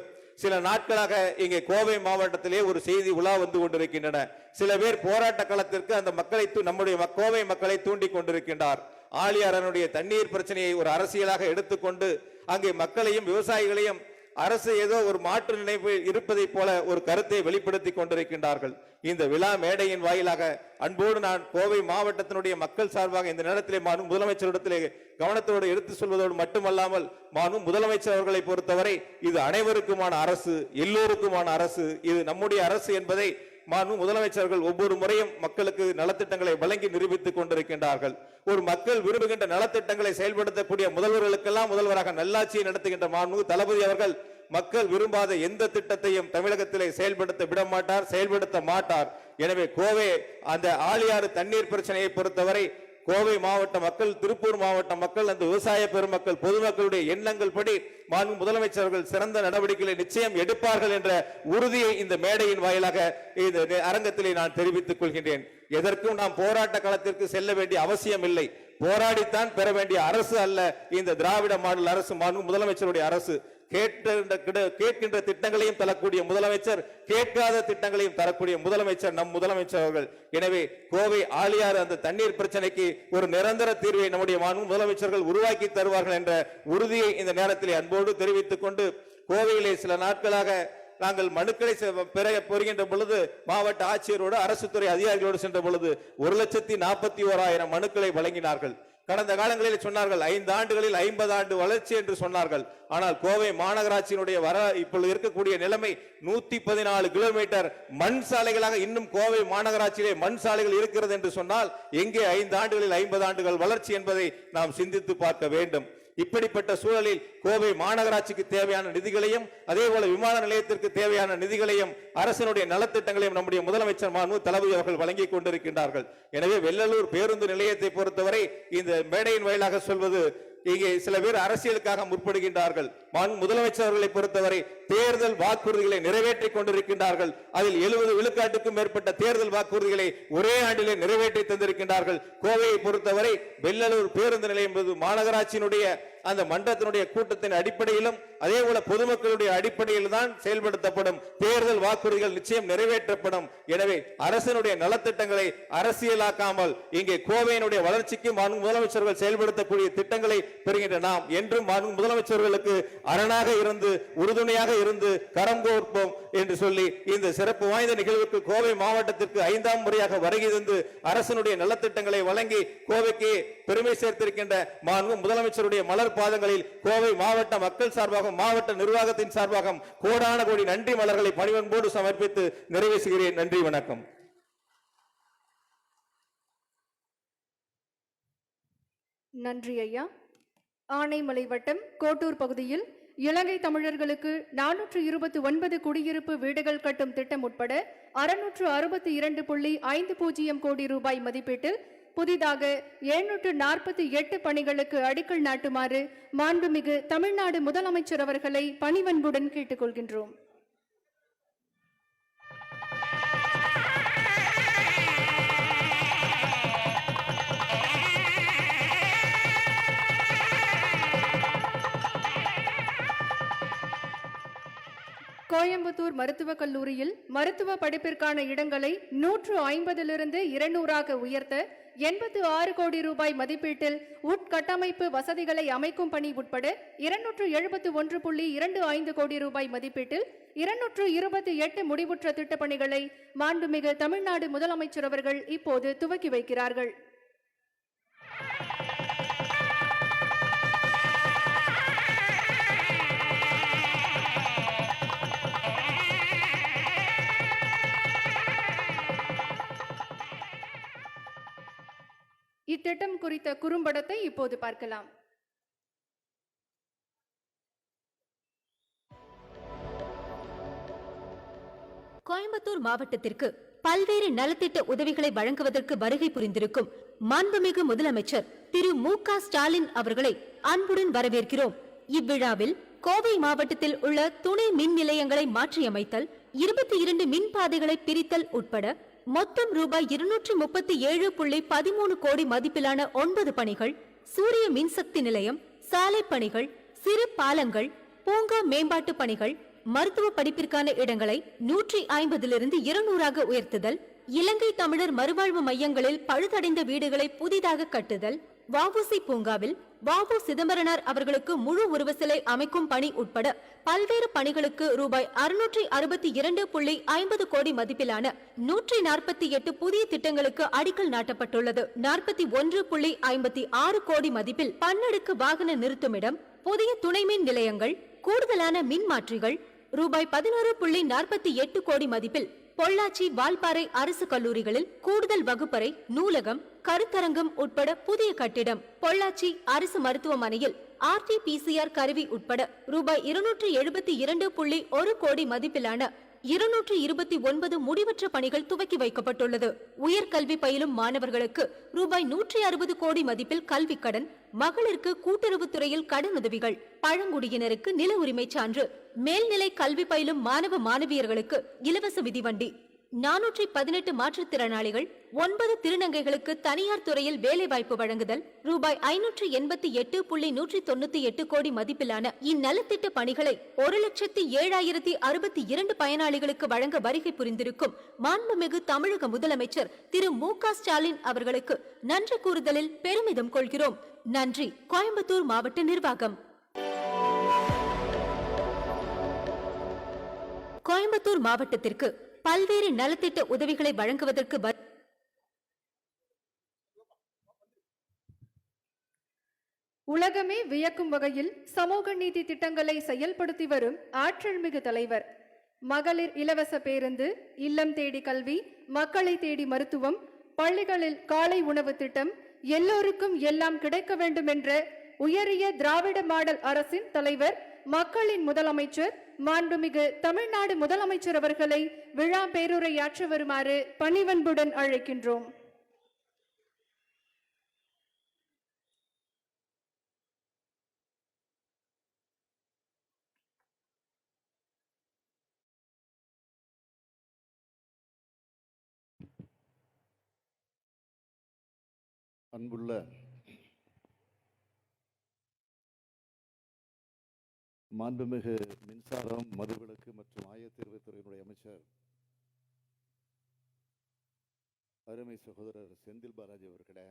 சில நாட்களாக இங்கே கோவை மாவட்டத்திலே ஒரு செய்தி உலா வந்து கொண்டிருக்கின்றன. சில பேர் போராட்ட களத்திற்கு அந்த மக்களை நம்முடைய கோவை மக்களை தூண்டி கொண்டிருக்கின்றார். ஆழியாரனுடைய தண்ணீர் பிரச்சனையை ஒரு அரசியலாக எடுத்துக்கொண்டு அங்கே மக்களையும் விவசாயிகளையும் அரசு ஏதோ ஒரு மாற்று நினைவு இருப்பதை போல ஒரு கருத்தை வெளிப்படுத்தி கொண்டிருக்கின்றார்கள். இந்த விழா மேடையின் வாயிலாக அன்போடு நான் கோவை மாவட்டத்தினுடைய மக்கள் சார்பாக இந்த நேரத்திலே முதலமைச்சரிடத்திலே கவனத்தோடு எடுத்து சொல்வதோடு மட்டுமல்லாமல் முதலமைச்சர் அவர்களை பொறுத்தவரை இது அனைவருக்குமான அரசு, எல்லோருக்குமான அரசு, இது நம்முடைய அரசு என்பதை முதலமைச்சர்கள் ஒவ்வொரு முறையும் மக்களுக்கு நலத்திட்டங்களை வழங்கி நிரூபித்துக் கொண்டிருக்கின்றார்கள். ஒரு மக்கள் விரும்புகின்ற நலத்திட்டங்களை செயல்படுத்தக்கூடிய முதல்வர்களுக்கெல்லாம் முதல்வராக நல்லாட்சியை நடத்துகின்ற தளபதி அவர்கள் மக்கள் விரும்பாத எந்த திட்டத்தையும் தமிழகத்திலே செயல்படுத்த விட மாட்டார், செயல்படுத்த மாட்டார். எனவே கோவை அந்த ஆழியாறு தண்ணீர் பிரச்சனையை பொறுத்தவரை கோவை மாவட்ட மக்கள், திருப்பூர் மாவட்ட மக்கள், அந்த விவசாய பெருமக்கள், பொதுமக்களுடைய எண்ணங்கள் படி முதலமைச்சர்கள் சிறந்த நடவடிக்கைகளை நிச்சயம் எடுப்பார்கள் என்ற உறுதியை இந்த மேடையின் வாயிலாக இந்த அரங்கத்திலே நான் தெரிவித்துக் கொள்கின்றேன். எதற்கும் நாம் போராட்ட களத்திற்கு செல்ல வேண்டிய அவசியம் இல்லை. போராடித்தான் பெற வேண்டிய அரசு அல்ல இந்த திராவிட மாடல் அரசு, முதலமைச்சருடைய அரசு. கேட்கின்ற திட்டங்களையும் தரக்கூடிய முதலமைச்சர், கேட்காத திட்டங்களையும் தரக்கூடிய முதலமைச்சர் நம் முதலமைச்சர் அவர்கள். எனவே கோவை ஆழியாறு அந்த தண்ணீர் பிரச்சனைக்கு ஒரு நிரந்தர தீர்வை நம்முடைய முதலமைச்சர்கள் உருவாக்கி தருவார்கள் என்ற உறுதியை இந்த நேரத்தில் அன்போடு தெரிவித்துக் கொண்டு, கோவையிலே சில நாட்களாக நாங்கள் மனுக்களை பெறுகின்ற பொழுது மாவட்ட ஆட்சியரோடு அரசு துறை அதிகாரிகளோடு சென்ற பொழுது 1,41,000 மனுக்களை வழங்கினார்கள். கடந்த காலங்களில் சொன்னார்கள் 5 ஆண்டுகளில் 50 ஆண்டு வளர்ச்சி என்று சொன்னார்கள். ஆனால் கோவை மாநகராட்சியினுடைய இப்பொழுது இருக்கக்கூடிய நிலைமை 114 கிலோமீட்டர் மண் சாலைகளாக இன்னும் கோவை மாநகராட்சியிலே மண் சாலைகள் இருக்கிறது என்று சொன்னால் எங்கே 5 ஆண்டுகளில் 50 ஆண்டுகள் வளர்ச்சி என்பதை நாம் சிந்தித்து பார்க்க வேண்டும். இப்படிப்பட்ட சூழலில் கோவை மாநகராட்சிக்கு தேவையான நிதிகளையும் அதே போல விமான நிலையத்திற்கு தேவையான நிதிகளையும் அரசினுடைய நலத்திட்டங்களையும் நம்முடைய முதலமைச்சர் தளபதி அவர்கள் வழங்கி கொண்டிருக்கின்றார்கள். எனவே வெள்ளலூர் பேருந்து நிலையத்தை பொறுத்தவரை இந்த மேடையின் வாயிலாக சொல்வது, இங்கே சில பேர் அரசியலுக்காக முற்படுகின்றார்கள். முதலமைச்சர் அவர்களை பொறுத்தவரை தேர்தல் வாக்குறுதிகளை நிறைவேற்றிக் கொண்டிருக்கின்றார்கள். அதில் 70 விழுக்காட்டுக்கும் மேற்பட்ட தேர்தல் வாக்குறுதிகளை ஒரே ஆண்டிலே நிறைவேற்றி தந்திருக்கின்றார்கள். கோவையை பொறுத்தவரை வெள்ளலூர் பேருந்து நிலையம் என்பது மாநகராட்சியினுடைய அந்த மன்றத்தினுடைய கூட்டத்தின் அடிப்படையிலும் அதே போல பொதுமக்களுடைய அடிப்படையில் தான் செயல்படுத்தப்படும். தேர்தல் வாக்குறுதிகள் நிச்சயம் நிறைவேற்றப்படும். எனவே அரசினுடைய நலத்திட்டங்களை அரசியலாக்காமல் இங்கே கோவையினுடைய வளர்ச்சிக்கு முதலமைச்சர்கள் செயல்படுத்தக்கூடிய திட்டங்களை பெறுகின்ற நாம் என்றும் முதலமைச்சர்களுக்கு அரணாக இருந்து உறுதுணையாக இருந்து கரம் கோர்ப்போம் என்று சொல்லி இந்த சிறப்பு வாய்ந்த நிகழ்வுக்கு கோவை மாவட்டத்திற்கு 5ஆம் முறையாக வருகை தந்து அரசினுடைய நலத்திட்டங்களை வழங்கி கோவைக்கு பெருமை சேர்த்திருக்கின்ற முதலமைச்சருடைய மலர் பாதங்களில் கோவை மாவட்ட மக்கள் சார்பாக மாவட்ட நிர்வாகத்தின் சார்பாக கோடான கோடி நன்றி மலர்களை பணிவன்போடு சமர்ப்பித்து நிறைவு செய்கிறேன். நன்றி, வணக்கம். நன்றி ஐயா. ஆனைமலை வட்டம் கோட்டூர் பகுதியில் இலங்கை தமிழர்களுக்கு 429 குடியிருப்பு வீடுகள் கட்டும் திட்டம் உட்பட 662.50 கோடி ரூபாய் மதிப்பீட்டில் புதிதாக 748 பணிகளுக்கு அடிக்கல் நாட்டுமாறு மாண்புமிகு தமிழ்நாடு முதலமைச்சர் அவர்களை பணிவன்புடன் கேட்டுக்கொள்கின்றோம். கோயம்புத்தூர் மருத்துவக் கல்லூரியில் மருத்துவ படிப்பிற்கான இடங்களை 150 200 உயர்த்த 86 கோடி ரூபாய் மதிப்பீட்டில் உட்கட்டமைப்பு வசதிகளை அமைக்கும் பணி உட்பட 271.25 கோடி ரூபாய் மதிப்பீட்டில் 228 முடிவுற்ற திட்டப்பணிகளை மாண்புமிகு தமிழ்நாடு முதலமைச்சர் அவர்கள் இப்போது துவக்கி வைக்கிறார்கள். இத்திட்டம் குறித்த குறும்படத்தை இப்போது பார்க்கலாம். கோயம்புத்தூர் மாவட்டத்திற்கு பல்வேறு நலத்திட்ட உதவிகளை வழங்குவதற்கு வருகை புரிந்திருக்கும் மாண்புமிகு முதலமைச்சர் திரு மு.க. ஸ்டாலின் அவர்களை அன்புடன் வரவேற்கிறோம். இவ்விழாவில் கோவை மாவட்டத்தில் உள்ள துணை மின் நிலையங்களை மாற்றியமைத்தல், 22 மின் பாதைகளை பிரித்தல் உட்பட மொத்தம் ரூபாய் 237.13 கோடி மதிப்பிலான 9 பணிகள், சூரிய மின்சக்தி நிலையம், சாலை பணிகள், சிறு பாலங்கள், பூங்கா மேம்பாட்டு பணிகள், மருத்துவ படிப்பிற்கான இடங்களை 150லிருந்து 200ஆக உயர்த்துதல், இலங்கை தமிழர் மறுவாழ்வு மையங்களில் பழுதடைந்த வீடுகளை புதிதாக கட்டுதல், வ.உ.சி. பூங்காவில் வ.உ. சிதம்பரனார் அவர்களுக்கு முழு உருவ சிலை அமைக்கும் பணி உட்பட பல்வேறு பணிகளுக்கு ரூபாய் 622.50 கோடி மதிப்பிலான 148 புதிய திட்டங்களுக்கு அடிக்கல் நாட்டப்பட்டுள்ளது. 41.56 கோடி மதிப்பில் பன்னடுக்கு வாகன நிறுத்துமிடம், புதிய துணை மின் நிலையங்கள், கூடுதலான மின் மாற்றிகள், ரூபாய் 11.48 கோடி மதிப்பில் பொள்ளாச்சி, வால்பாறை அரசு கல்லூரிகளில் கூடுதல் வகுப்பறை, நூலகம், கருத்தரங்கம் உட்பட புதிய கட்டிடம், பொள்ளாச்சி அரசு மருத்துவமனையில் RT-PCR கருவி உட்பட ரூபாய் 272.1 கோடி மதிப்பிலான 229 முடிவற்ற பணிகள் துவக்கி வைக்கப்பட்டுள்ளது. உயர்கல்வி பயிலும் மாணவர்களுக்கு ரூபாய் 160 கோடி மதிப்பில் கல்விக் கடன், மகளிருக்கு கூட்டுறவுத்துறையில் கடனுதவிகள், பழங்குடியினருக்கு நில உரிமை சான்று, மேல்நிலை கல்வி பயிலும் மாணவ மாணவியர்களுக்கு இலவச மிதிவண்டி, 418 மாற்றுத்திறனாளிகள், 9 திருநங்கைகளுக்கு தனியார் துறையில் வேலைவாய்ப்பு வழங்குதல், ரூபாய் 588.198 கோடி மதிப்பிலான இந்நலத்திட்ட பணிகளை 1,07,062 பயனாளிகளுக்கு வழங்க வருகை புரிந்திருக்கும் மாண்புமிகு தமிழக முதலமைச்சர் திரு மு.க. ஸ்டாலின் அவர்களுக்கு நன்றி கூறுதலில் பெருமிதம் கொள்கிறோம். நன்றி. கோயம்புத்தூர் மாவட்ட நிர்வாகம். கோயம்புத்தூர் மாவட்டத்திற்கு பல்வேறு நலத்திட்ட உதவிகளை வழங்குவதற்கு உலகமே வியக்கும் வகையில் சமூக நீதி திட்டங்களை செயல்படுத்தி வரும் ஆற்றல்மிகு தலைவர். மகளிர் இலவச பேருந்து, இல்லம் தேடி கல்வி, மக்களை தேடி மருத்துவம், பள்ளிகளில் காலை உணவு திட்டம், எல்லோருக்கும் எல்லாம் கிடைக்க வேண்டும் என்ற உயரிய திராவிட மாடல் அரசின் தலைவர், மக்களின் முதலமைச்சர் மாண்புமிகு தமிழ்நாடு முதலமைச்சர் அவர்களை விழா பேருரையாற்ற வருமாறு பணிவன்புடன் அழைக்கின்றோம். அன்புள்ள மாண்புமிகு மின்சாரம், மதுவிலக்கு மற்றும் ஆயத்தீர்வுத்துறையினுடைய அமைச்சர் அருமை சகோதரர் செந்தில் பாலாஜி அவர்களே,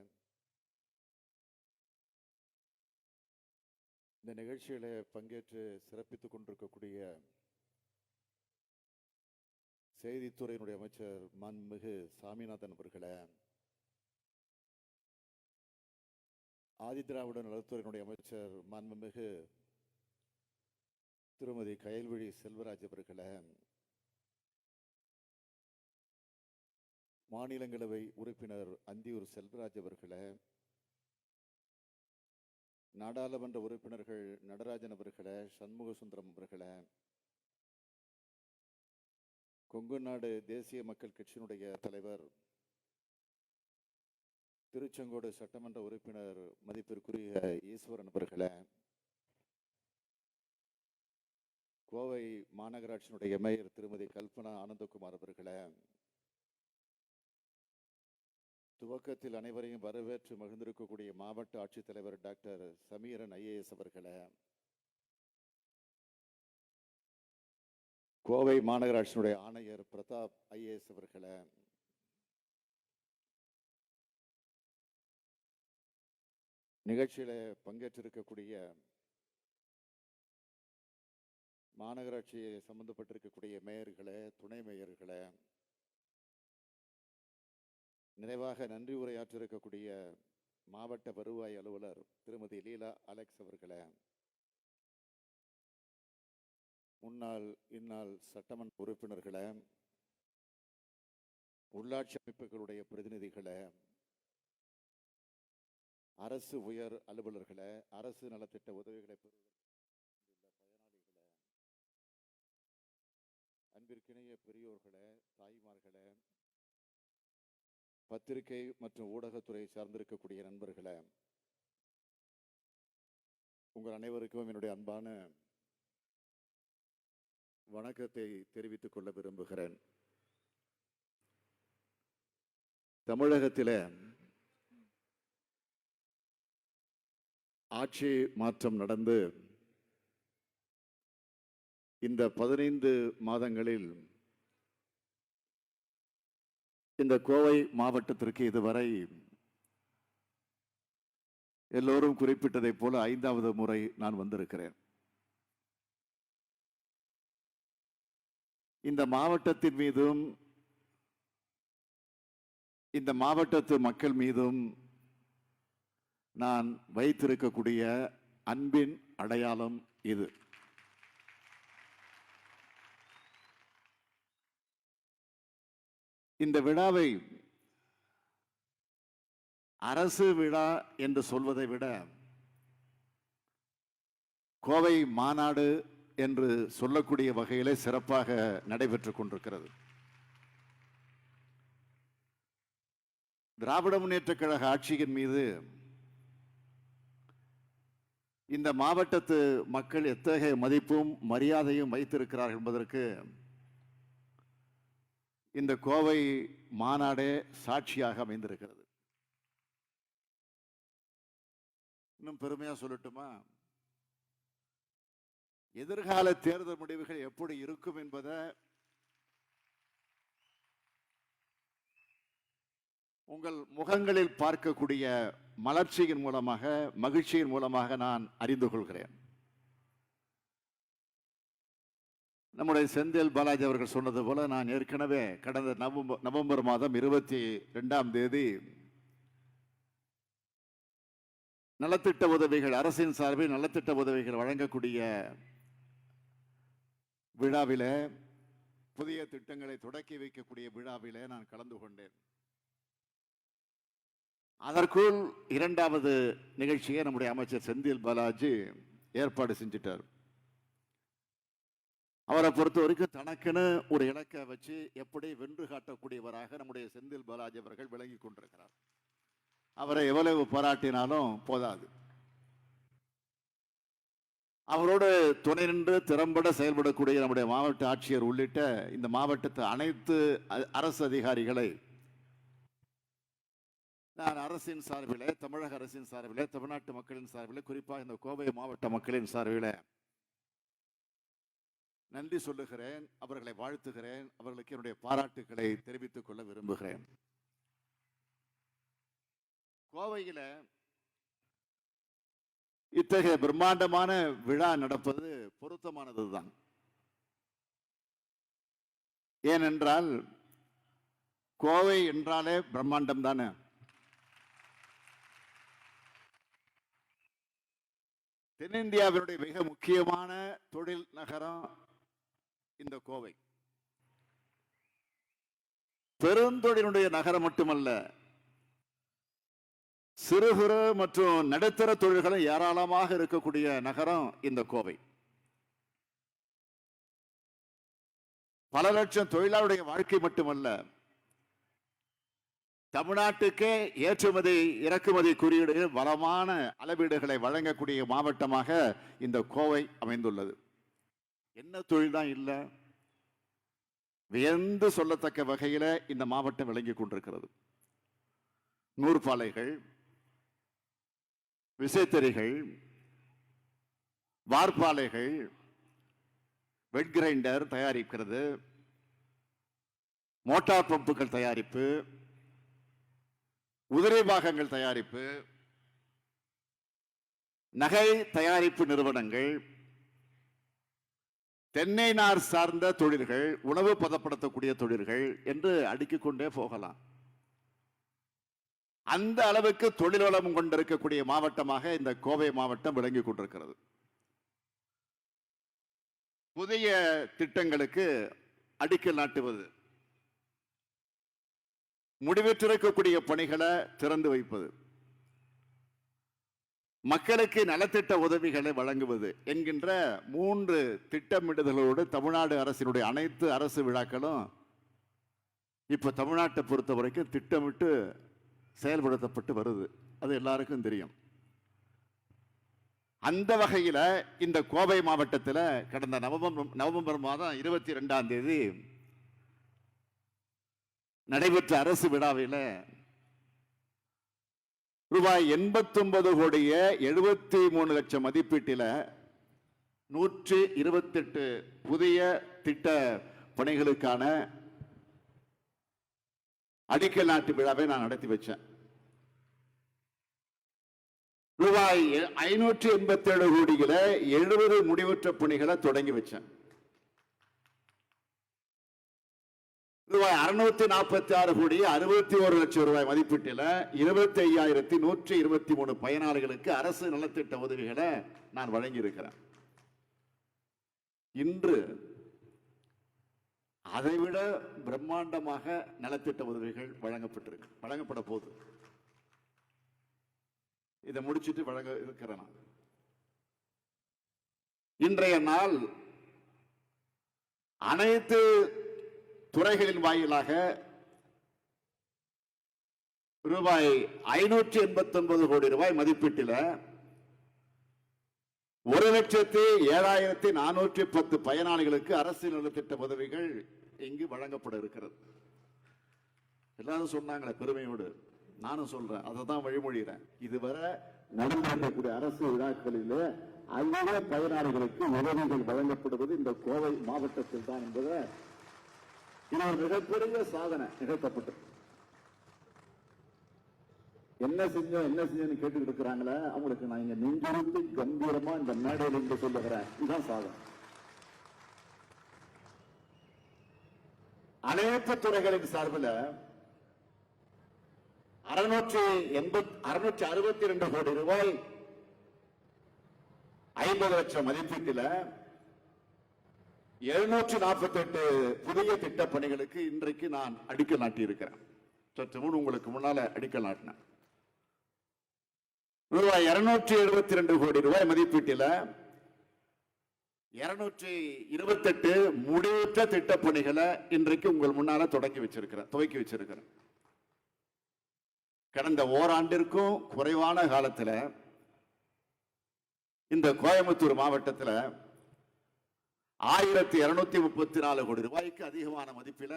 இந்த நிகழ்ச்சியில பங்கேற்று சிறப்பித்துக் கொண்டிருக்கக்கூடிய செய்தித்துறையினுடைய அமைச்சர் மாண்புமிகு சாமிநாதன் அவர்களே, ஆதிதிராவிட நலத்துறையினுடைய அமைச்சர் மாண்புமிகு திருமதி கயல்விழி செல்வராஜ் அவர்களே, மாநிலங்களவை உறுப்பினர் அந்தியூர் செல்வராஜ் அவர்களே, நாடாளுமன்ற உறுப்பினர்கள் நடராஜன் அவர்களே, சண்முக சுந்தரம் அவர்களே, கொங்கு நாடு தேசிய மக்கள் கட்சியினுடைய தலைவர் திருச்செங்கோடு சட்டமன்ற உறுப்பினர் மதிப்பிற்குரிய ஈஸ்வரன் அவர்களே, கோவை மாநகராட்சியினுடைய மேயர் திருமதி கல்பனா ஆனந்தகுமார் அவர்களே, துவக்கத்தில் அனைவரையும் வரவேற்று மகிழ்ந்திருக்கக்கூடிய மாவட்ட ஆட்சித்தலைவர் டாக்டர் சமீரன் IAS அவர்களே, கோவை மாநகராட்சியினுடைய ஆணையர் பிரதாப் IAS அவர்களே, நிகழ்ச்சியில பங்கேற்றிருக்கக்கூடிய மாநகராட்சி சம்பந்தப்பட்டிருக்கக்கூடிய மேயர்களே, துணை மேயர்களே, நிறைவாக நன்றி உரையாற்றிருக்கக்கூடிய மாவட்ட வருவாய் அலுவலர் திருமதி லீலா அலெக்ஸ் அவர்களே, முன்னாள் இந்நாள் சட்டமன்ற உறுப்பினர்களே, உள்ளாட்சி அமைப்புகளுடைய பிரதிநிதிகளே, அரசு உயர் அலுவலர்களை, அரசு நலத்திட்ட உதவிகளை பெறுவதற்கு பயனாளிகளை, அன்பிற்கிணைய பெரியோர்களே, தாய்மார்களே, பத்திரிகை மற்றும் ஊடகத்துறை சார்ந்திருக்கக்கூடிய நண்பர்களே, உங்கள் அனைவருக்கும் என்னுடைய அன்பான வணக்கத்தை தெரிவித்துக் கொள்ள விரும்புகிறேன். தமிழகத்தில் ஆட்சி மாற்றம் நடந்து இந்த 15 மாதங்களில் இந்த கோவை மாவட்டத்திற்கு இதுவரை எல்லோரும் குறிப்பிட்டதைப் போல 5வது முறை நான் வந்திருக்கிறேன். இந்த மாவட்டத்தின் மீதும் இந்த மாவட்டத்து மக்கள் மீதும் நான் வைத்திருக்கக்கூடிய அன்பின் அடையாளம் இது. இந்த விழாவை அரசு விழா என்று சொல்வதை விட கோவை மாநாடு என்று சொல்லக்கூடிய வகையிலே சிறப்பாக நடைபெற்றுக் கொண்டிருக்கிறது. திராவிட முன்னேற்றக் கழக ஆட்சியின் மீது இந்த மாவட்டத்து மக்கள் எத்தகைய மதிப்பும் மரியாதையும் வைத்திருக்கிறார்கள் என்பதற்கு இந்த கோவை மாநாடே சாட்சியாக அமைந்திருக்கிறது. இன்னும் பெருமையா சொல்லட்டுமா, எதிர்கால தேர்தல் முடிவுகள் எப்படி இருக்கும் என்பதை உங்கள் முகங்களில் பார்க்கக்கூடிய மலர்ச்சியின் மூலமாக, மகிழ்ச்சியின் மூலமாக நான் அறிந்து கொள்கிறேன். நம்முடைய செந்தில் பாலாஜி அவர்கள் சொன்னது போல, நான் ஏற்கனவே கடந்த நவம்பர் மாதம் 22ஆம் தேதி நலத்திட்ட உதவிகள், அரசின் சார்பில் நலத்திட்ட உதவிகள் வழங்கக்கூடிய விழாவிலே, புதிய திட்டங்களை தொடக்கி வைக்கக்கூடிய விழாவிலே நான் கலந்து கொண்டேன். அதற்குள் 2வது நிகழ்ச்சியை நம்முடைய அமைச்சர் செந்தில் பாலாஜி ஏற்பாடு செஞ்சிட்டார். அவரை பொறுத்த வரைக்கும் தனக்குன்னு ஒரு இலக்கை வச்சு எப்படி வென்று காட்டக்கூடியவராக நம்முடைய செந்தில் பாலாஜி அவர்கள் விளங்கி கொண்டிருக்கிறார். அவரை எவ்வளவு பாராட்டினாலும் போதாது. அவரோடு துணை நின்று திறம்பட செயல்படக்கூடிய நம்முடைய மாவட்ட ஆட்சியர் உள்ளிட்ட இந்த மாவட்டத்து அனைத்து அரசு அதிகாரிகளை நான் அரசின் சார்பிலே, தமிழக அரசின் சார்பிலே, தமிழ்நாட்டு மக்களின் சார்பிலே, குறிப்பாக இந்த கோவை மாவட்ட மக்களின் சார்பிலே நன்றி சொல்லுகிறேன், அவர்களை வாழ்த்துகிறேன், அவர்களுக்கு என்னுடைய பாராட்டுக்களை தெரிவித்துக் கொள்ள விரும்புகிறேன். கோவையில் இத்தகைய பிரம்மாண்டமான விழா நடப்பது பொருத்தமானதுதான். ஏனென்றால் கோவை என்றாலே பிரம்மாண்டம் தானே. தென்னிந்தியாவினுடைய மிக முக்கியமான தொழில் நகரம் இந்த கோவை. பெருந்தொழிலுடைய நகரம் மட்டுமல்ல, சிறு குறு மற்றும் நடுத்தர தொழில்களும் ஏராளமாக இருக்கக்கூடிய நகரம் இந்த கோவை. பல லட்சம் தொழிலாளருடைய வாழ்க்கை மட்டுமல்ல, தமிழ்நாட்டுக்கே ஏற்றுமதி இறக்குமதி குறியீடு வளமான அளவீடுகளை வழங்கக்கூடிய மாவட்டமாக இந்த கோவை அமைந்துள்ளது. என்ன தொழில் தான் இல்லை, வியந்து சொல்லத்தக்க வகையில இந்த மாவட்டம் விளங்கி கொண்டிருக்கிறது. நூற்பாலைகள், விசைத்தறிகள், வார்ப்பாலைகள், வெட் கிரைண்டர் தயாரிக்கிறது, மோட்டார் பம்புகள் தயாரிப்பு, உதிரை பாகங்கள் தயாரிப்பு, நகை தயாரிப்பு நிறுவனங்கள், தென்னை நார் சார்ந்த தொழில்கள், உணவு பதப்படுத்தக்கூடிய தொழில்கள் என்று அடுக்கிக் கொண்டே போகலாம். அந்த அளவுக்கு தொழில் வளம் கொண்டிருக்கக்கூடிய மாவட்டமாக இந்த கோவை மாவட்டம் விளங்கி கொண்டிருக்கிறது. புதிய திட்டங்களுக்கு அடிக்கல் நாட்டுவது, முடிவெற்றிருக்கக்கூடிய பணிகளை திறந்து வைப்பது, மக்களுக்கு நலத்திட்ட உதவிகளை வழங்குவது என்கின்ற 3 திட்டமிடுதலோடு தமிழ்நாடு அரசினுடைய அனைத்து அரசு விழாக்களும் இப்ப தமிழ்நாட்டை பொறுத்த வரைக்கும் திட்டமிட்டு செயல்படுத்தப்பட்டு வருது. அது எல்லாருக்கும் தெரியும். அந்த வகையில் இந்த கோவை மாவட்டத்தில் கடந்த நவம்பர் மாதம் 22ஆம் தேதி நடைபெற்ற அரசு விழாவில் ரூபாய் 89 கோடியே 73 லட்சம் மதிப்பீட்டில் 128 புதிய திட்ட பணிகளுக்கான அடிக்கல் நாட்டு விழாவை நான் நடத்தி வச்சேன். ரூபாய் 587 கோடியில 70 முடிவுற்ற பணிகளை தொடங்கி வச்சேன். ரூபாய் 646 கோடி 61 லட்சம் ரூபாய் மதிப்பீட்டில் 25,123 பயனாளிகளுக்கு அரசு நலத்திட்ட உதவிகளை நான் வழங்கி இருக்கிறேன். இன்று அதைவிட பிரம்மாண்டமாக நலத்திட்ட உதவிகள் வழங்கப்பட போகுது. இதை முடிச்சிட்டு வழங்க இருக்கிறேன். இன்றைய நாள் அனைத்து துறைகளின் வாயிலாக ரூபாய் 589 கோடி ரூபாய் மதிப்பீட்டில் 1,07,410 பயனாளிகளுக்கு அரசு நலத்திட்ட உதவிகள் இங்கு வழங்கப்பட இருக்கிறது. எல்லாரும் சொன்னாங்களே பெருமையோடு, நானும் சொல்றேன், அதை தான் வழிமொழிகிறேன். இதுவரை நடந்திருக்கக்கூடிய அரசு விழாக்களிலே அதிக பயனாளிகளுக்கு உதவிகள் வழங்கப்படுவது இந்த கோவை மாவட்டத்தில் தான் என்பதை இது ஒரு மிகப்பெரிய சாதனை நிகழ்த்தப்பட்டது. என்ன செஞ்சோன்னு கேட்டு இருக்கிறாங்களே அவங்களுக்கு நான் இங்க நெஞ்சிருந்து கம்பீரமா இந்த மேடையில் இருந்து சொல்லுகிறேன். இதுதான் சாதனை. அனைத்து துறைகளின் சார்பில் 662 கோடி ரூபாய் 50 லட்சம் மதிப்பீட்டில் 748 புதிய திட்ட பணிகளுக்கு இன்றைக்கு நான் அடிக்கல் நாட்டி இருக்கிறேன். சற்று முன் உங்களுக்கு முன்னால அடிக்கல் நாட்டினேன். ரூபாய் 272 கோடி ரூபாய் மதிப்பீட்டில் 228 முடிவுற்ற திட்ட பணிகளை இன்றைக்கு உங்கள் முன்னால துவக்கி வச்சிருக்கிறேன். கடந்த ஓராண்டிற்கும் குறைவான காலத்தில் இந்த கோயம்புத்தூர் மாவட்டத்தில் 1,234 கோடி ரூபாய்க்கு அதிகமான மதிப்பில்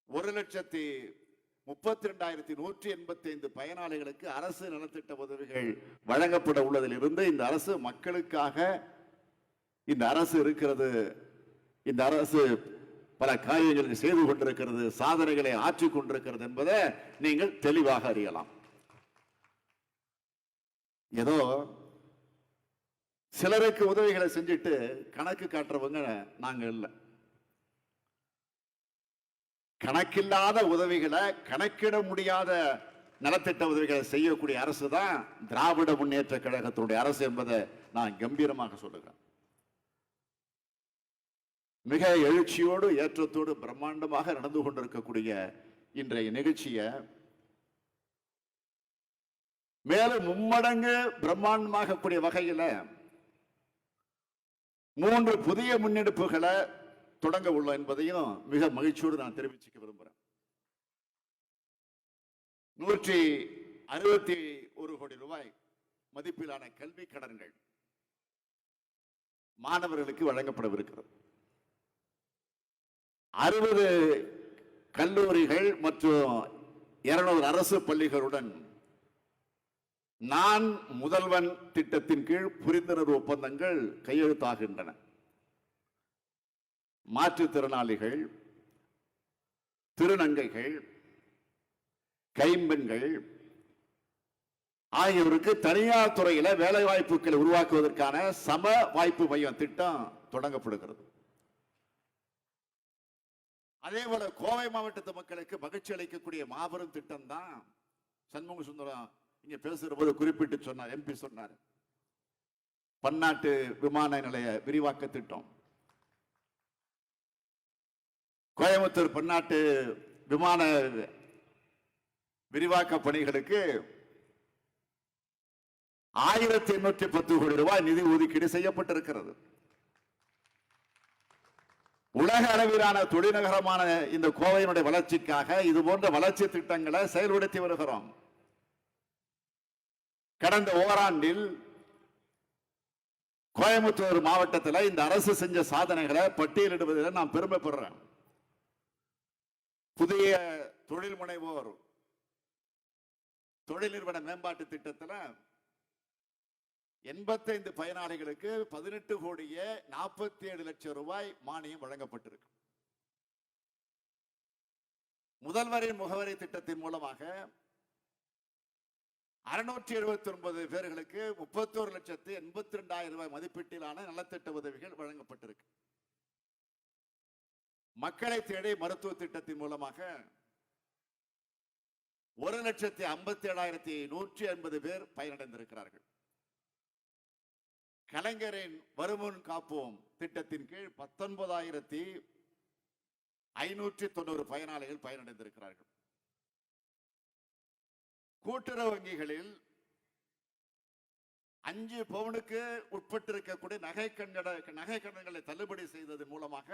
1,32,185 பயனாளிகளுக்கு அரசு நலத்திட்ட உதவிகள் வழங்கப்பட உள்ளதில் இருந்து இந்த அரசு மக்களுக்காக இந்த அரசு இருக்கிறது. இந்த அரசு பல காரியங்களை செய்து கொண்டிருக்கிறது, சாதனைகளை ஆற்றிக் கொண்டிருக்கிறது என்பதை நீங்கள் தெளிவாக அறியலாம். ஏதோ சிலருக்கு உதவிகளை செஞ்சுட்டு கணக்கு காட்டுறவங்க நாங்க இல்லை. கணக்கில்லாத உதவிகளை, கணக்கிட முடியாத நலத்திட்ட உதவிகளை செய்யக்கூடிய அரசு தான் திராவிட முன்னேற்ற கழகத்தினுடைய அரசு என்பதை நான் கம்பீரமாக சொல்லுகிறேன். மிக எழுச்சியோடு ஏற்றத்தோடு பிரம்மாண்டமாக நடந்து கொண்டிருக்கக்கூடிய இன்றைய நிகழ்ச்சியை மேலும் மும்மடங்கு பிரம்மாண்டமாக கூடிய வகையில் 3 புதிய முன்னெடுப்புகளை தொடங்க உள்ளோம் என்பதையும் மிக மகிழ்ச்சியோடு நான் தெரிவிச்சுக்க விரும்புகிறேன். 161 கோடி ரூபாய் மதிப்பிலான கல்வி கடன்கள் மாணவர்களுக்கு வழங்கப்படவிருக்கிறது. 60 கல்லூரிகள் மற்றும் 200 அரசு பள்ளிகளுடன் நான் முதல்வன் திட்டத்தின் கீழ் புரிந்துணர்வு ஒப்பந்தங்கள் கையெழுத்தாகின்றன. மாற்றுத்திறனாளிகள், திருநங்கைகள், கைம்பெண்கள் ஆகியோருக்கு தனியார் துறையில வேலை வாய்ப்புகளை உருவாக்குவதற்கான சம வாய்ப்பு மையம் திட்டம் தொடங்கப்படுகிறது. அதே போல கோவை மாவட்டத்து மக்களுக்கு மகிழ்ச்சி அளிக்கக்கூடிய மாபெரும் திட்டம் தான் சண்முக சுந்தரம் இங்க பேசுற போது குறிப்பிட்டு சொன்னார், எம்பி சொன்னார், பன்னாட்டு விமான நிலைய விரிவாக்க திட்டம். கோயம்புத்தூர் பன்னாட்டு விமான விரிவாக்க பணிகளுக்கு 1810 கோடி ரூபாய் நிதி ஒதுக்கீடு செய்யப்பட்டிருக்கிறது. உலக அளவிலான தொழில்நகரமான இந்த கோவையினுடைய வளர்ச்சிக்காக இது போன்ற வளர்ச்சி திட்டங்களை செயல்படுத்தி வருகிறோம். கடந்த ஓராண்டில் கோயம்புத்தூர் மாவட்டத்தில் இந்த அரசு செஞ்ச சாதனைகளை பட்டியலிடுவதில் நான் பெருமைப்படுறேன். புதிய தொழில் முனைவோர் தொழில் நிறுவன மேம்பாட்டு திட்டத்தில் 85 பயனாளிகளுக்கு 18 கோடியே 47 லட்சம் ரூபாய் மானியம் வழங்கப்பட்டிருக்கு. முதல்வரின் முகவரி திட்டத்தின் மூலமாக 679 பேர்களுக்கு 31,82,000 ரூபாய் மதிப்பீட்டிலான நலத்திட்ட உதவிகள் வழங்கப்பட்டிருக்கு. மக்களை தேடி மருத்துவ திட்டத்தின் மூலமாக 1,57,180 பேர் பயனடைந்திருக்கிறார்கள். கலைஞரின் வருமுன் காப்போம் திட்டத்தின் கீழ் 19,590 பயனாளிகள் பயனடைந்திருக்கிறார்கள். கூட்டுறவு வங்கிகளில் 5 பவுனுக்கு உட்பட்டிருக்கக்கூடிய நகை கடன்களை தள்ளுபடி செய்ததன் மூலமாக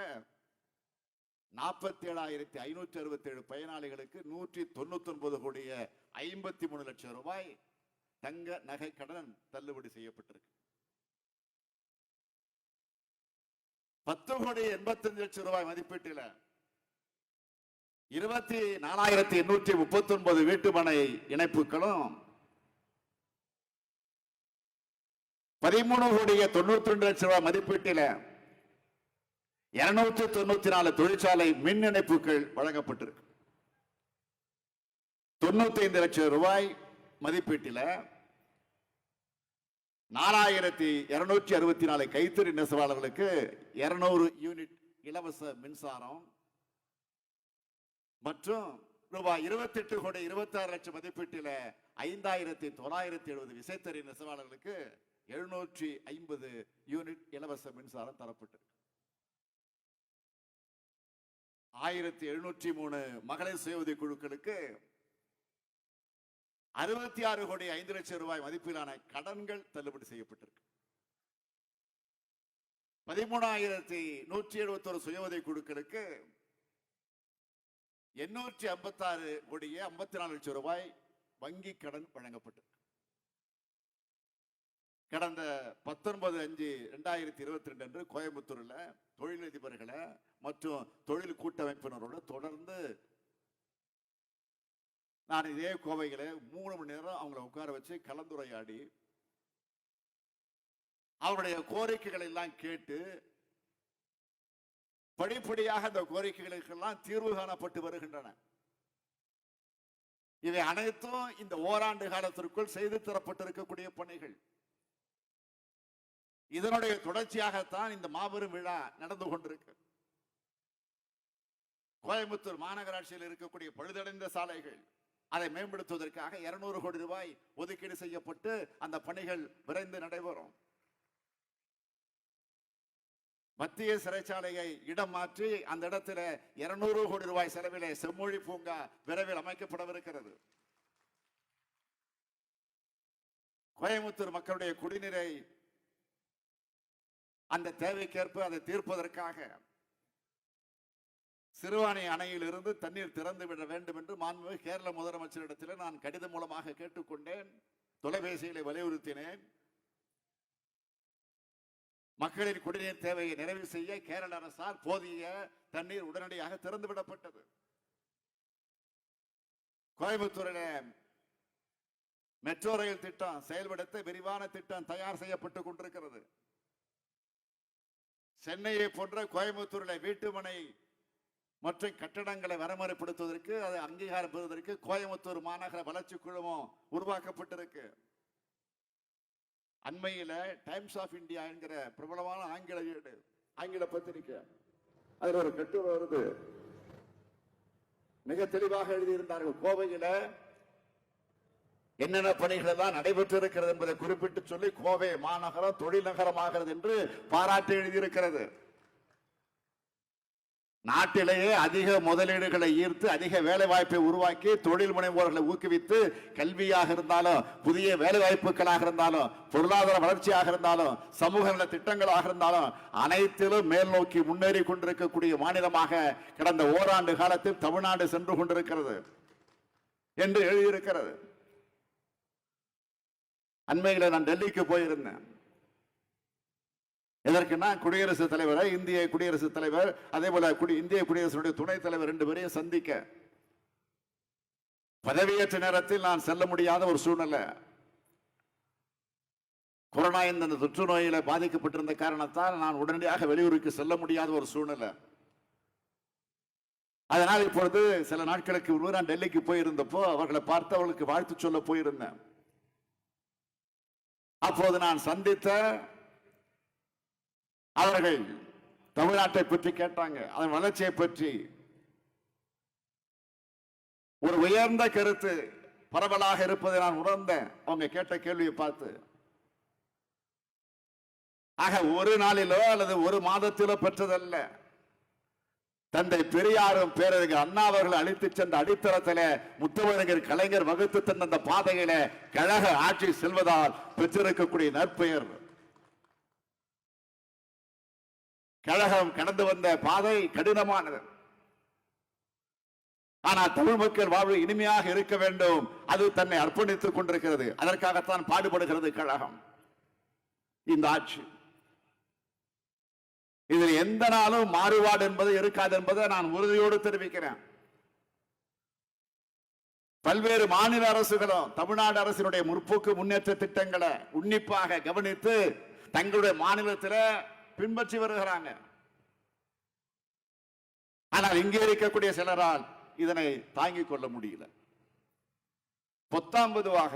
47,567 பயனாளிகளுக்கு 199 கோடியே 53 லட்சம் ரூபாய் தங்க நகை கடன் தள்ளுபடி செய்யப்பட்டிருக்கு. 10 கோடி 85 லட்சம் ரூபாய் மதிப்பீட்டில் 24,839 வீட்டுமனை இணைப்புகளும் 13 கோடியே 92 லட்சம் ரூபாய் மதிப்பீட்டில் 294 தொழிற்சாலை மின் இணைப்புகள் வழங்கப்பட்டிருக்கு. 95 லட்சம் ரூபாய் மதிப்பீட்டில் 4,264 கைத்தறி நெசவாளர்களுக்கு 200 யூனிட் இலவச மின்சாரம் மற்றும் ரூபாய் 28 கோடி 26 லட்சம் மதிப்பீட்டில் 5,970 விசைத்தறி நெசவாளர்களுக்கு 750 யூனிட் இலவச மின்சாரம் தரப்பட்டிருக்கு. 1,703 மகளிர் சுய உதவி குழுக்களுக்கு 66 கோடி 5 லட்சம் ரூபாய் மதிப்பிலான கடன்கள் தள்ளுபடி செய்யப்பட்டிருக்கு. 13,171 சுய உதவி குழுக்களுக்கு 856 கோடியே 54 லட்சம் ரூபாய் வங்கி கடன் வழங்கப்பட்டிருக்கு. கடந்த 19/5/2022 அன்று கோயம்புத்தூர்ல தொழிலதிபர்களை மற்றும் தொழில் கூட்டமைப்பினரோடு தொடர்ந்து நான் இதே கோவைகளை 3 மணி நேரம் அவங்களை உட்கார வச்சு கலந்துரையாடி அவருடைய கோரிக்கைகளை எல்லாம் கேட்டு படிப்படியாக அந்த கோரிக்கைகளுக்கெல்லாம் தீர்வு காணப்பட்டு வருகின்றன. இவை அனைத்தும் இந்த ஓராண்டு காலத்திற்குள் செய்து தரப்பட்டிருக்கக்கூடிய பணிகள். இதனுடைய தொடர்ச்சியாகத்தான் இந்த மாபெரும் விழா நடந்து கொண்டிருக்கு. கோயம்புத்தூர் மாநகராட்சியில் இருக்கக்கூடிய பழுதடைந்த சாலைகள் அதை மேம்படுத்துவதற்காக 200 கோடி ரூபாய் ஒதுக்கீடு செய்யப்பட்டு அந்த பணிகள் விரைந்து நடைபெறும். மத்திய சிறைச்சாலையை இடம் மாற்றி அந்த இடத்துல 200 கோடி ரூபாய் செலவிலே செம்மொழி பூங்கா விரைவில் அமைக்கப்படவிருக்கிறது. கோயம்புத்தூர் மக்களுடைய குடிநீரை அந்த தேவைக்கேற்ப அதை தீர்ப்பதற்காக சிறுவாணி அணையில் இருந்து தண்ணீர் திறந்து விட வேண்டும் என்று மாண்புமிகு கேரள முதலமைச்சரிடத்தில் நான் கடிதம் மூலமாக கேட்டுக்கொண்டேன், தொலைபேசிகளை வலியுறுத்தினேன். மக்களின் குடிநீர் தேவையை நிறைவு செய்ய கேரள அரசால் போதிய தண்ணீர் உடனடியாக திறந்து விடப்பட்டது. கோயம்புத்தூரில் மெட்ரோ ரயில் திட்டம் செயல்படுத்த விரிவான திட்டம் தயார் செய்யப்பட்டுக் கொண்டிருக்கிறது. சென்னையை போன்ற கோயம்புத்தூரில் வீட்டுமனை மற்றும் கட்டடங்களை வரமுறைப்படுத்துவதற்கு அதை அங்கீகாரம் பெறுவதற்கு கோயம்புத்தூர் மாநகர வளர்ச்சி குழுமம் உருவாக்கப்பட்டிருக்கு. அண்மையில் டைம்ஸ் ஆஃப் இந்தியா என்கிற பிரபலமான ஆங்கில பத்திரிகை அதில் ஒரு கட்டுரை வருது. மிக தெளிவாக எழுதியிருந்தார்கள். கோவையில என்னென்ன பணிகள் எல்லாம் நடைபெற்று இருக்கிறது என்பதை குறிப்பிட்டு சொல்லி கோவை மாநகரம் தொழில் நகரமாகிறது என்று பாராட்டி எழுதியிருக்கிறது. நாட்டிலேயே அதிக முதலீடுகளை ஈர்த்து அதிக வேலை வாய்ப்பை உருவாக்கி தொழில் முனைவோர்களை ஊக்குவித்து கல்வியாக இருந்தாலும் புதிய வேலை வாய்ப்புகளாக இருந்தாலும் பொருளாதார வளர்ச்சியாக இருந்தாலும் சமூக நல திட்டங்களாக இருந்தாலும் அனைத்திலும் மேல் நோக்கி முன்னேறி கொண்டிருக்கக்கூடிய மாநிலமாக கடந்த ஓராண்டு காலத்தில் தமிழ்நாடு சென்று கொண்டிருக்கிறது என்று எழுதியிருக்கிறது. அண்மையில் நான் டெல்லிக்கு போயிருந்தேன். எதற்குன்னா குடியரசுத் தலைவரை, இந்திய குடியரசுத் தலைவர், அதே போல இந்திய குடியரசுடைய துணைத் தலைவர் 2 பேரையும் சந்திக்க பதவியேற்ற நேரத்தில் நான் செல்ல முடியாத ஒரு சூழ்நிலை. கொரோனா இந்த தொற்று நோயில பாதிக்கப்பட்டிருந்த காரணத்தால் நான் உடனடியாக வெளியூருக்கு செல்ல முடியாத ஒரு சூழ்நிலை. அதனால் இப்பொழுது சில நாட்களுக்கு முன்பு நான் டெல்லிக்கு போயிருந்தப்போ அவர்களை பார்த்து அவர்களுக்கு வாழ்த்து சொல்ல போயிருந்தேன். அப்போது நான் சந்தித்த அவர்கள் தமிழ்நாட்டை பற்றி கேட்டாங்க, அதன் வளர்ச்சியை பற்றி. ஒரு உயர்ந்த கருத்து பரவலாக இருப்பதை நான் உணர்ந்தேன் அவங்க கேட்ட கேள்வியை பார்த்து. ஆக ஒரு நாளிலோ அல்லது ஒரு மாதத்திலோ பெற்றதல்ல. தந்தை பெரியாரும் பேரறிஞர் அண்ணா அவர்கள் அளித்து சென்ற அடித்தளத்திலே முத்தமிழர் கலைஞர் வகுத்து தந்த அந்த பாதையில கழக ஆட்சி செல்வதால் பெற்றிருக்கக்கூடிய நற்பெயர். கழகம் கடந்து வந்த பாதை கடினமானது. ஆனால் தமிழ் மக்கள் வாழ்வு இனிமையாக இருக்க வேண்டும். அது தன்னை அர்ப்பணித்துக் கொண்டிருக்கிறது. அதற்காகத்தான் பாடுபடுகிறது கழகம், இந்த ஆட்சி. இதில் எந்த நாளும் மாறுபாடு என்பது இருக்காது என்பதை நான் உறுதியோடு தெரிவிக்கிறேன். பல்வேறு மாநில அரசுகளும் தமிழ்நாடு அரசினுடைய முற்போக்கு முன்னேற்ற திட்டங்களை உன்னிப்பாக கவனித்து தங்களுடைய மாநிலத்தில் பின்பற்றி வருகிறாங்க. ஆனால் இங்கே இருக்கக்கூடிய சிலரால் இதனை தாங்கிக் கொள்ள முடியல. பொத்தாம்பதுவாக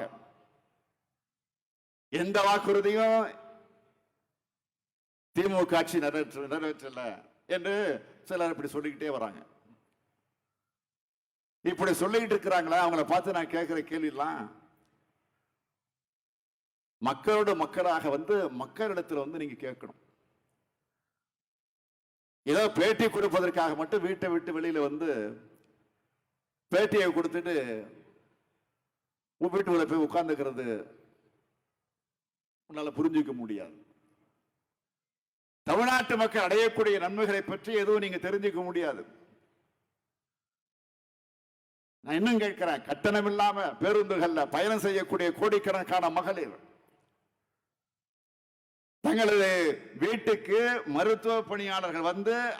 எந்த வாக்குறுதியும் திமுக ஆட்சி நிறைவேற்றல என்று சிலர் இப்படி சொல்லிக்கிட்டே வராங்க. இப்படி சொல்லிக்கிட்டு இருக்கிறாங்களா, அவங்கள பார்த்து நான் கேட்கிற கேள்விலாம், மக்களோட மக்களாக வந்து மக்களிடத்தில் நீங்க கேட்கணும். ஏதோ பேட்டி கொடுப்பதற்காக மட்டும் வீட்டை விட்டு வெளியில பேட்டியை கொடுத்துட்டு வீட்டுக்குள்ள போய் உட்கார்ந்துக்கிறது உன்னால புரிஞ்சுக்க முடியாது. தமிழ்நாட்டு மக்கள் அடையக்கூடிய நன்மைகளை பற்றி எதுவும் நீங்க தெரிஞ்சுக்க முடியாது. நான் இன்னும் கேட்கிறேன், கட்டணம் இல்லாம பேருந்துகள்ல பயணம் செய்யக்கூடிய கோடிக்கணக்கான மகளிர் தங்களது வீட்டுக்கு மருத்துவ பணியாளர்கள்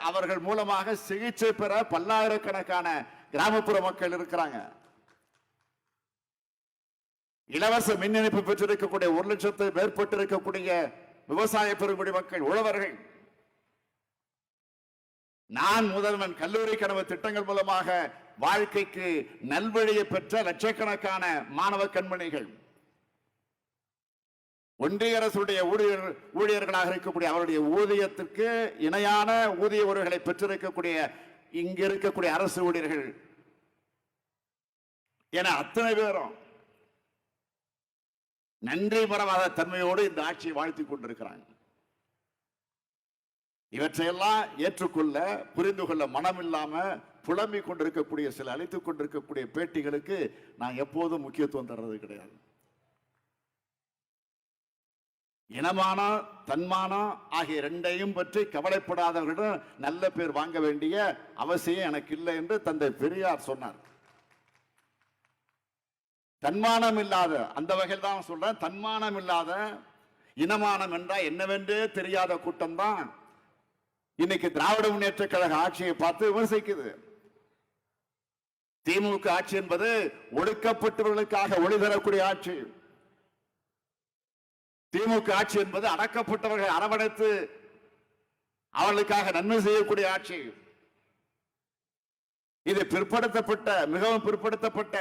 அவர்கள் மூலமாக சிகிச்சை பெற பல்லாயிரக்கணக்கான கிராமப்புற மக்கள் இருக்கிறாங்க. இலவச மின் இணைப்பு பெற்றிருக்கக்கூடிய 1 லட்சத்து மேற்பட்டு இருக்கக்கூடிய விவசாய பெருங்குடி மக்கள், உழவர்கள். நான் முதல்வன் கல்லூரி கனவு திட்டங்கள் மூலமாக வாழ்க்கைக்கு நல்வழியை பெற்ற லட்சக்கணக்கான மாணவ கண்மணிகள், ஒன்றிய அரசுடைய ஊழியர்களாக இருக்கக்கூடிய அவருடைய ஊதியத்திற்கு இணையான ஊதிய உறவுகளை பெற்றிருக்கக்கூடிய இங்க இருக்கக்கூடிய அரசு ஊழியர்கள் என அத்தனை பேரும் நன்றி மறவாத தன்மையோடு இந்த ஆட்சியை வாழ்த்திக் கொண்டிருக்கிறாங்க. இவற்றையெல்லாம் ஏற்றுக்கொள்ள புரிந்து கொள்ள மனம் இல்லாம புலம்பிக் கொண்டிருக்கக்கூடிய சில அளித்துக் கொண்டிருக்கக்கூடிய பேட்டிகளுக்கு நான் எப்போதும் முக்கியத்துவம் தர்றது கிடையாது. இனமானம் தன்மானம் ஆகிய 2ஐயும் பற்றி கவலைப்படாதவர்களிடம் நல்ல பேர் வாங்க வேண்டிய அவசியம் எனக்கு இல்லை என்று தந்தை பெரியார் சொன்னார். தன்மானம் இல்லாத, அந்த வகையில் தான் சொல்றேன், தன்மானம் இல்லாத இனமானம் என்றால் என்னவென்றே தெரியாத கூட்டம் தான் இன்னைக்கு திராவிட முன்னேற்ற கழக ஆட்சியை பார்த்து விமர்சிக்குது. திமுக ஆட்சி என்பது ஒடுக்கப்பட்டவர்களுக்காக ஒளி தரக்கூடிய ஆட்சி. திமுக ஆட்சி என்பது அடக்கப்பட்டவர்கள் அரவணைத்து அவர்களுக்காக நன்மை செய்யக்கூடிய ஆட்சி. இது பிற்படுத்தப்பட்ட, மிகவும் பிற்படுத்தப்பட்ட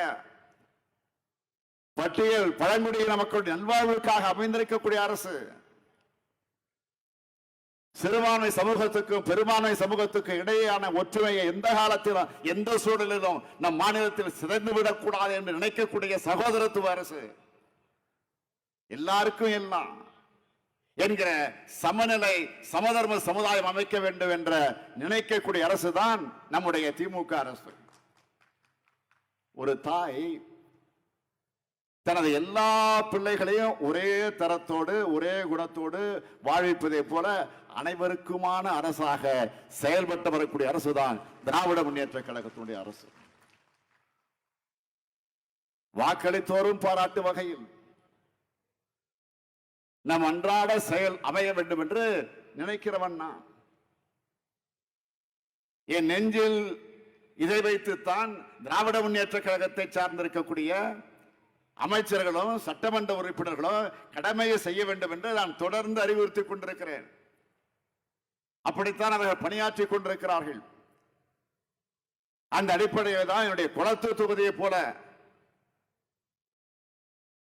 பட்டியல் பழங்குடியின மக்களுடைய நல்வாழ்வுக்காக அமைந்திருக்கக்கூடிய அரசு. சிறுபான்மை சமூகத்துக்கும் பெரும்பான்மை சமூகத்துக்கும் இடையேயான ஒற்றுமையை எந்த காலத்திலும் எந்த சூழலிலும் நம் மாநிலத்தில் சிதைந்துவிடக் கூடாது என்று நினைக்கக்கூடிய சகோதரத்துவ அரசு. எல்லாருக்கும் எல்லாம், என்கிற சமநிலை சமதர்ம சமுதாயம் அமைக்க வேண்டும் என்ற நினைக்கக்கூடிய அரசு தான் நம்முடைய திமுக அரசு. ஒரு தாய் தனது எல்லா பிள்ளைகளையும் ஒரே தரத்தோடு ஒரே குணத்தோடு வாழ்விப்பதை போல அனைவருக்குமான அரசாக செயல்பட்டு வரக்கூடிய அரசுதான் திராவிட முன்னேற்ற கழகத்தினுடைய அரசு. வாக்களித்தோரும் பாராட்டு வகையில் நம் அன்றாட செயல் அமைய வேண்டும் என்று நினைக்கிறவன் நான். என் நெஞ்சில் இதை வைத்துத்தான் திராவிட முன்னேற்ற கழகத்தை சார்ந்திருக்கக்கூடிய அமைச்சர்களும் சட்டமன்ற உறுப்பினர்களும் கடமையை செய்ய வேண்டும் என்று நான் தொடர்ந்து அறிவுறுத்தி கொண்டிருக்கிறேன். அப்படித்தான் அவர்கள் பணியாற்றிக் கொண்டிருக்கிறார்கள். அந்த அடிப்படையில் தான் என்னுடைய குளத்தூ தொகுதியை போல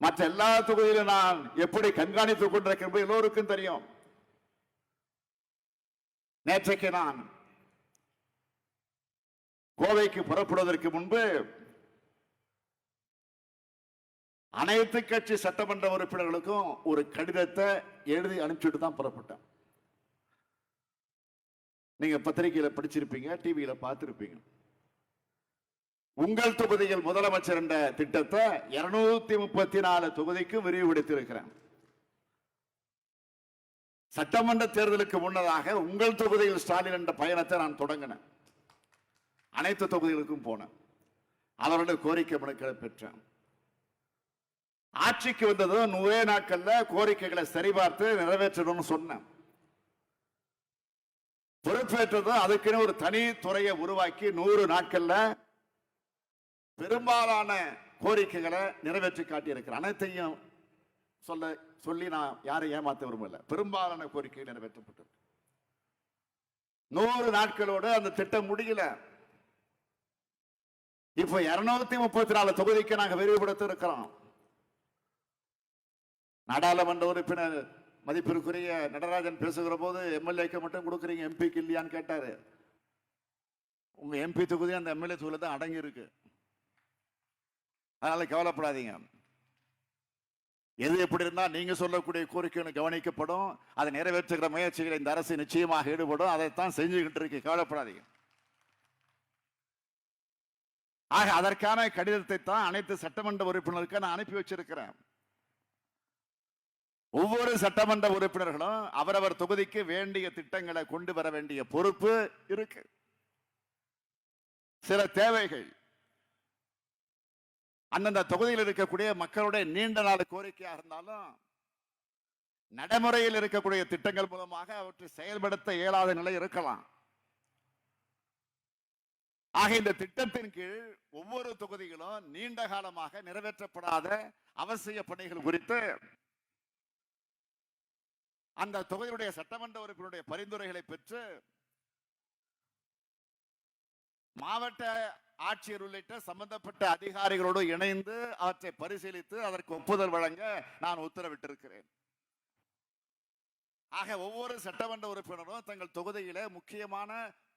மற்ற எல்லா தொகுதியிலும் நான் எப்படி கண்காணித்துக் கொண்டிருக்கிறேன் எல்லோருக்கும் தெரியும். நேற்றைக்கு நான் கோவைக்கு புறப்படுவதற்கு முன்பு அனைத்து கட்சி சட்டமன்ற உறுப்பினர்களுக்கும் ஒரு கடிதத்தை எழுதி அனுப்பிச்சுட்டு தான் புறப்பட்டேன். நீங்க பத்திரிகையில படிச்சிருப்பீங்க, டிவியில பார்த்திருப்பீங்க. உங்கள் தொகுதியில் முதலமைச்சர் என்ற திட்டத்தை 234 தொகுதிக்கு விரிவுபடுத்தியிருக்கிறேன். சட்டமன்ற தேர்தலுக்கு முன்னதாக உங்கள் தொகுதியில் ஸ்டாலின் என்ற பயணத்தை நான் தொடங்கினேன். அனைத்து தொகுதிகளுக்கும் போனேன். அவருடைய கோரிக்கை மனுக்களை பெற்றேன். ஆட்சிக்கு வந்தது 100 நாட்கள்ல கோரிக்கைகளை சரிபார்த்து நிறைவேற்றணும்னு சொன்னேன். பொறுப்பேற்றதும் அதுக்குன்னு ஒரு தனி துறையை உருவாக்கி 100 நாட்கள்ல பெரும்பாலான கோரிக்கைகளை நிறைவேற்றி காட்டியிருக்கிறேன். அனைத்தையும் சொல்லி நான் யாரை ஏமாத்த விரும்பல. பெரும்பாலான கோரிக்கைகள் நிறைவேற்றப்பட்டது. 100 நாட்களோடு அந்த திட்டம் முடியல. இப்ப 234 தொகுதிக்கு நாங்க விரிவுபடுத்த இருக்கிறோம். நாடாளுமன்ற உறுப்பினர் மதிப்பிற்குரிய நடராஜன் பேசுகிற போது எம்எல்ஏக்கு மட்டும் கொடுக்குறீங்க, எம்பிக்கு இல்லையான்னு கேட்டாரு. உங்க எம்பி தொகுதி அந்த எம்எல்ஏ தொகுதியில தான் அடங்கி இருக்கு. அதனால கவலைப்படாதீங்க. எது எப்படி இருந்தா நீங்க சொல்லக்கூடிய கோரிக்கைகள் கவனிக்கப்படும். அதை நிறைவேற்றுகிற முயற்சிகளை இந்த அரசு நிச்சயமாக ஈடுபடும். அதைத்தான் செஞ்சுக்கிட்டு இருக்கு. கவலைப்படாதீங்க. ஆக அதற்கான கடிதத்தை தான் அனைத்து சட்டமன்ற உறுப்பினருக்கு நான் அனுப்பி வச்சிருக்கிறேன். ஒவ்வொரு சட்டமன்ற உறுப்பினர்களும் அவரவர் தொகுதிக்கு வேண்டிய திட்டங்களை கொண்டு வர வேண்டிய பொறுப்பு இருக்கு. சில தேவைகள் அந்தந்த தொகுதியில் இருக்கக்கூடிய மக்களுடைய நீண்ட நாள் கோரிக்கையாக இருந்தாலும் நடைமுறையில் இருக்கக்கூடிய திட்டங்கள் மூலமாக அவற்றை செயல்படுத்த இயலாத நிலை இருக்கலாம். ஆக இந்த திட்டத்தின் கீழ் ஒவ்வொரு தொகுதிகளும் நீண்ட காலமாக நிறைவேற்றப்படாத அவசிய பணிகள் குறித்து அந்த தொகுதியுடைய சட்டமன்ற உறுப்பினருடைய பரிந்துரைகளை பெற்று மாவட்ட ஆட்சியர் உள்ளிட்ட சம்பந்தப்பட்ட அதிகாரிகளோடு இணைந்து அவற்றை பரிசீலித்து அதற்கு ஒப்புதல் வழங்க நான் உத்தரவிட்டிருக்கிறேன். ஆக ஒவ்வொரு சட்டமன்ற உறுப்பினரும் தங்கள் தொகுதியில முக்கியமான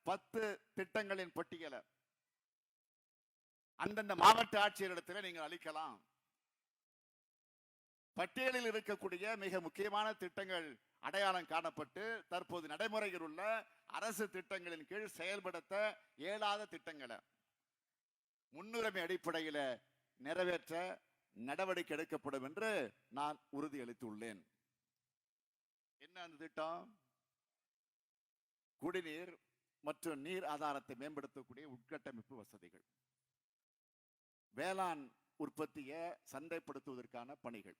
10 திட்டங்களின் பட்டியலை அந்தந்த மாவட்ட ஆட்சியரிடத்தில் நீங்கள் அளிக்கலாம். பட்டியலில் இருக்கக்கூடிய மிக முக்கியமான திட்டங்கள் அடையாளம் காணப்பட்டு தற்போது நடைமுறையில் உள்ள அரசு திட்டங்களின் கீழ் செயல்படுத்த இயலாத திட்டங்களை முன்னுரிமை அடிப்படையில் நிறைவேற்ற நடவடிக்கை எடுக்கப்படும் என்று நான் உறுதியளித்துள்ளேன். என்ன அந்த திட்டம்? குடிநீர் மற்றும் நீர் ஆதாரத்தை மேம்படுத்தக்கூடிய உட்கட்டமைப்பு வசதிகள், வேளாண் உற்பத்தியை சந்தைப்படுத்துவதற்கான பணிகள்,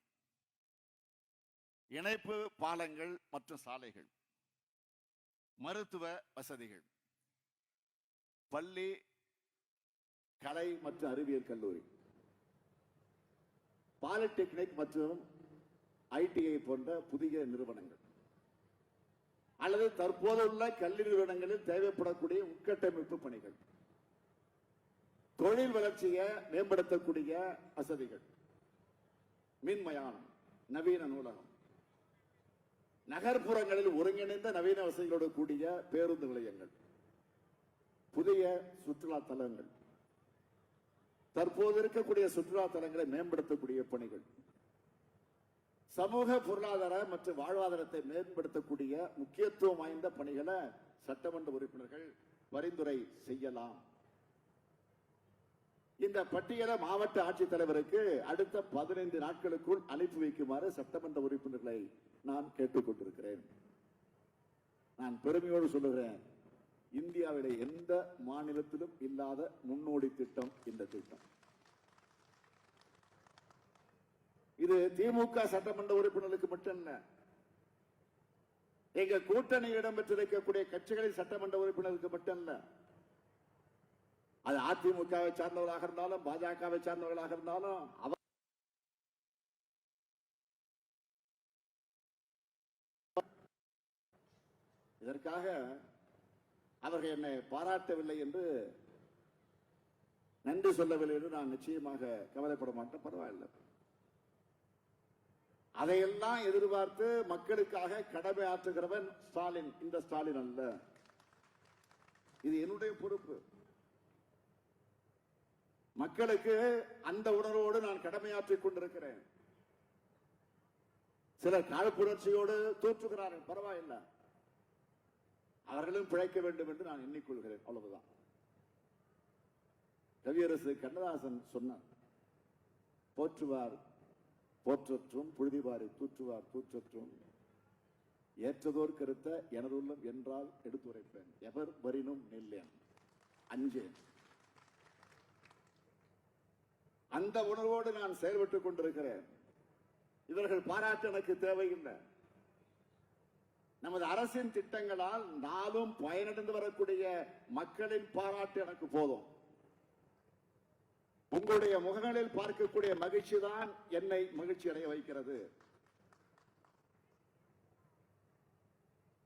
இணைப்பு பாலங்கள் மற்றும் சாலைகள், மருத்துவ வசதிகள், பள்ளி, கலை மற்றும் அறிவியல் கல்லூரி, பாலிடெக்னிக் மற்றும் ஐடிஐ போன்ற புதிய நிறுவனங்கள் அல்லது தற்போதுள்ள கல்வி நிறுவனங்களில் தேவைப்படக்கூடிய உட்கட்டமைப்பு பணிகள், தொழில் வளர்ச்சியை மேம்படுத்தக்கூடிய வசதிகள், மின்மயானம், நவீன நூலகம், நகர்ப்புறங்களில் ஒருங்கிணைந்த நவீன வசதிகளோடு கூடிய பேருந்து நிலையங்கள், புதிய சுற்றுலா தலங்கள், தற்போது இருக்கக்கூடிய சுற்றுலா தலங்களை மேம்படுத்தக்கூடிய பணிகள், சமூக பொருளாதார மற்றும் வாழ்வாதாரத்தை மேம்படுத்தக்கூடிய முக்கியத்துவம் வாய்ந்த பணிகளை சட்டமன்ற உறுப்பினர்கள் பரிந்துரை செய்யலாம். இந்த பட்டியலை மாவட்ட ஆட்சித்தலைவருக்கு அடுத்த 15 நாட்களுக்குள் அனுப்பி வைக்குமாறு சட்டமன்ற உறுப்பினர்களை நான் கேட்டுக்கொண்டிருக்கிறேன். நான் பெருமையோடு சொல்லுகிறேன், இந்தியாவிலே எந்த மாநிலத்திலும் இல்லாத முன்னோடி திட்டம் இந்த திட்டம். இது திமுக சட்டமன்ற உறுப்பினர்களுக்கு மட்டுமல்ல, எங்க கூட்டணி இடம்பெற்றிருக்கக்கூடிய கட்சிகளின் சட்டமன்ற உறுப்பினர்களுக்கு மட்டுமல்ல, அது அதிமுகவை சார்ந்தவர்களாக இருந்தாலும் பாஜகவை சார்ந்தவர்களாக இருந்தாலும் இதற்காக அவர்கள் என்னை பாராட்டவில்லை என்று நன்றி சொல்லவில்லை என்று நான் நிச்சயமாக கவலைப்பட மாட்டேன். பரவாயில்லை, அதையெல்லாம் எதிர்பார்த்து மக்களுக்காக கடமை ஆற்றுகிறவன் ஸ்டாலின். இந்த ஸ்டாலின் அல்ல, இது என்னுடைய பொறுப்பு. மக்களுக்கு அந்த உணர்வோடு நான் கடமையாற்றிக் கொண்டிருக்கிறேன். சிலர் காழ்ப்புணர்ச்சியோடு தூற்றுகிறார்கள், பரவாயில்லை, அவர்களும் பிழைக்க வேண்டும் என்று நான் எண்ணிக்கொள்கிறேன். அவ்வளவுதான். கவியரசு கண்ணதாசன் சொன்னார், போற்றுவார் போற்றற்றும் புழுதிவாரை தூற்றுவார் தூற்றற்றும் ஏற்றதோர் கருத்த எனதுள்ளம் என்றால் எடுத்துரைப்பேன் எவர் வரினும் நில்லேன் அஞ்சேன். அந்த உணர்வோடு நான் செயல்பட்டுக் கொண்டிருக்கிறேன். இவர்கள் பாராட்டு எனக்கு தேவையில்லை. நமது அரசின் திட்டங்களால் நாளும் பயனடைந்து வரக்கூடிய மக்களின் பாராட்டு எனக்கு போதும். உங்களுடைய முகங்களில் பார்க்கக்கூடிய மகிழ்ச்சி தான் என்னை மகிழ்ச்சி அடைய வைக்கிறது.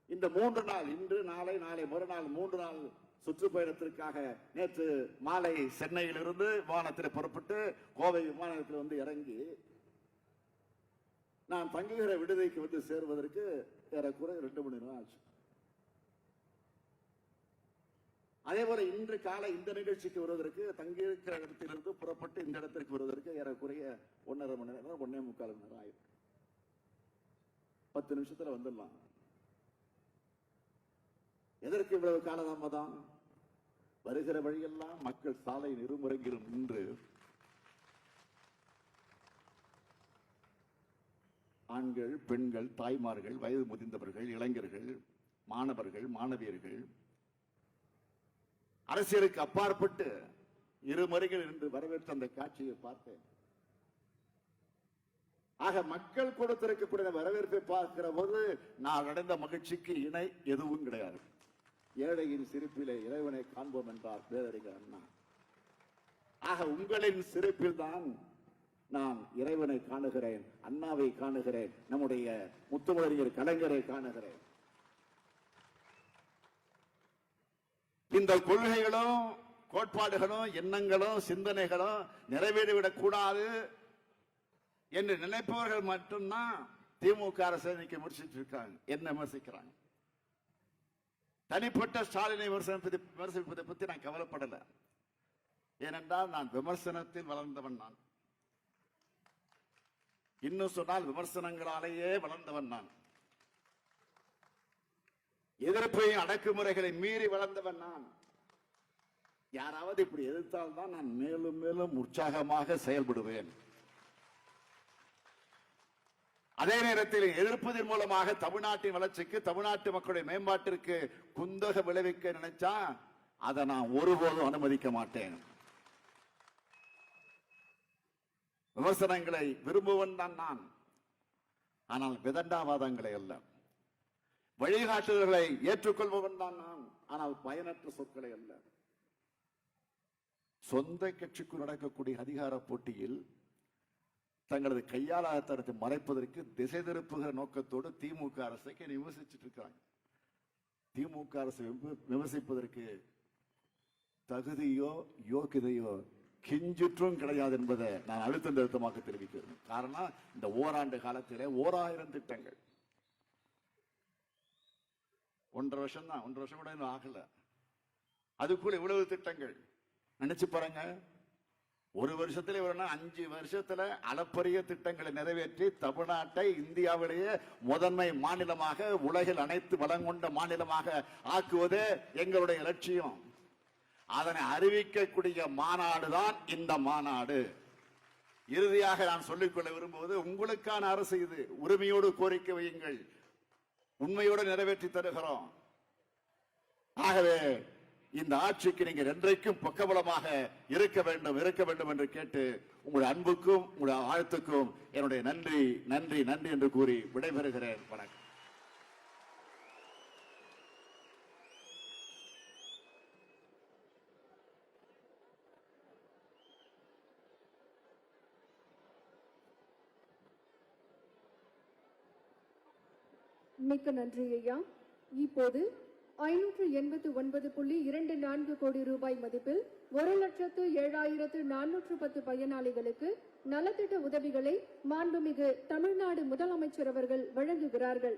இந்த 3 நாள், இன்று நாளை நாளை மறுநாள் 3 நாள் சுற்றுப்பயணத்திற்காக நேற்று மாலை சென்னையிலிருந்து விமானத்தில் புறப்பட்டு கோவை விமான நிலையத்தில் வந்து இறங்கி நான் தங்குகிற விடுதிக்கு வந்து சேருவதற்கு ஏறக்குறைய 2 மணி நேரம் ஆச்சு. அதே போல இன்று காலை இந்த நிகழ்ச்சிக்கு வருவதற்கு தங்கியிருக்கிற இடத்திலிருந்து புறப்பட்டு இந்த இடத்திற்கு வருவதற்கு ஏறக்குறைய 1.5 மணி நேரம் 1.25 மணி நேரம் ஆயிடும். 10 நிமிஷத்துல வந்துடலாம். எதற்கு இவ்வளவு காலதாமதம்? வருகிற வழியெல்லாம் மக்கள் சாலையின் இருமுறையிலும் நின்று ஆண்கள், பெண்கள், தாய்மார்கள், வயது முதிர்ந்தவர்கள், இளைஞர்கள், மாணவர்கள், மாணவியர்கள் அரசியலுக்கு அப்பாற்பட்டு இருமறைகள் என்று வரவேற்ற அந்த காட்சியை பார்த்தேன். ஆக மக்கள் கொடுத்திருக்கக்கூடிய வரவேற்பை பார்க்கிற போது நான் அடைந்த மகிழ்ச்சிக்கு இணை எதுவும் கிடையாது. ஏழையின் சிரிப்பிலே இறைவனை காண்போம் என்றார் பேரறிஞர் அண்ணா. ஆக உங்களின் சிரிப்பில் தான் நான் இறைவனை காணுகிறேன், அண்ணாவை காணுகிறேன், நம்முடைய முத்துமறிஞர் கலைஞரை காணுகிறேன். இந்த கொள்கைகளும் கோட்பாடுகளும் எண்ணங்களும் சிந்தனைகளும் நிறைவேறிவிடக் கூடாது என்று நினைப்பவர்கள் மட்டும்தான் திமுக அரசை இன்னைக்கு விமர்சித்து இருக்காங்க, என்ன விமர்சிக்கிறாங்க. தனிப்பட்ட ஸ்டாலினை விமர்சிப்பதை பற்றி நான் கவலைப்படல. ஏனென்றால் நான் விமர்சனத்தில் வளர்ந்தவன். நான் இன்னும் சொன்னால் விமர்சனங்களாலேயே வளர்ந்தவன். நான் எதிர்ப்பையும் அடக்குமுறைகளை மீறி வளர்ந்தவன். நான் யாராவது இப்படி எதிர்த்தால் தான் நான் மேலும் மேலும் உற்சாகமாக செயல்படுவேன். அதே நேரத்தில் எதிர்ப்பதன் மூலமாக தமிழ்நாட்டின் வளர்ச்சிக்கு, தமிழ்நாட்டு மக்களுடைய மேம்பாட்டிற்கு குந்தக விளைவிக்க நினைச்சா அதை நான் ஒருபோதும் அனுமதிக்க மாட்டேன். விமர்சனங்களை விரும்புவன் தான் நான், ஆனால் விதண்டாவாதங்களை அல்ல. வழிகாட்டுதல்களை ஏற்றுக்கொள்பவன் தான் நான், ஆனால் பயனற்ற சொற்களை அல்ல. சொந்த கட்சிக்கு நடக்கக்கூடிய அதிகார போட்டியில் தங்களது கையாளாத்தனத்தை மறைப்பதற்கு திசை திருப்புகிற நோக்கத்தோடு திமுக அரசை விமர்சிச்சுட்டு இருக்காங்க. திமுக அரசை விமர்சிப்பதற்கு தகுதியோ யோகிதையோ கிஞ்சிற்றும் கிடையாது என்பதை நான் அழுத்தம் திருத்தமாக தெரிவிக்கிறேன். காரணம், இந்த ஓராண்டு காலத்திலே 1000 திட்டங்கள். 1.5 வருஷம் தான், 1.5 வருஷம் கூட இன்னும் ஆகல, அதுக்குள்ள இவ்வளவு திட்டங்கள். நினைச்சு பாருங்க, ஒரு வருஷத்துல இவருன்னா 5 வருஷத்துல அளப்பரிய திட்டங்களை நிறைவேற்றி தமிழ்நாட்டை இந்தியாவிலேயே முதன்மை மாநிலமாக, உலகில் அனைத்து வளம் கொண்ட மாநிலமாக ஆக்குவதே எங்களுடைய லட்சியம். அதனை அறிவிக்கக்கூடிய மாநாடு தான் இந்த மாநாடு. இறுதியாக நான் சொல்லிக்கொள்ள விரும்புவது, உங்களுக்கான அரசு இது. உரிமையோடு கோரிக்கை வையுங்கள், உண்மையோடு நிறைவேற்றி தருகிறோம். ஆகவே இந்த ஆட்சிக்கு நீங்கள் என்றைக்கும் பக்கபலமாக இருக்க வேண்டும் என்று கேட்டு உங்களுடைய அன்புக்கும் உங்களுடைய வாழ்த்துக்கும் என்னுடைய நன்றி நன்றி நன்றி என்று கூறி விடைபெறுகிறேன். வணக்கம். மிக்க நன்றி ஐயா. இப்போது 589.24 கோடி ரூபாய் மதிப்பில் 1,07,410 பயனாளிகளுக்கு நலத்திட்ட உதவிகளை மாண்புமிகு தமிழ்நாடு முதலமைச்சர் அவர்கள் வழங்குகிறார்கள்.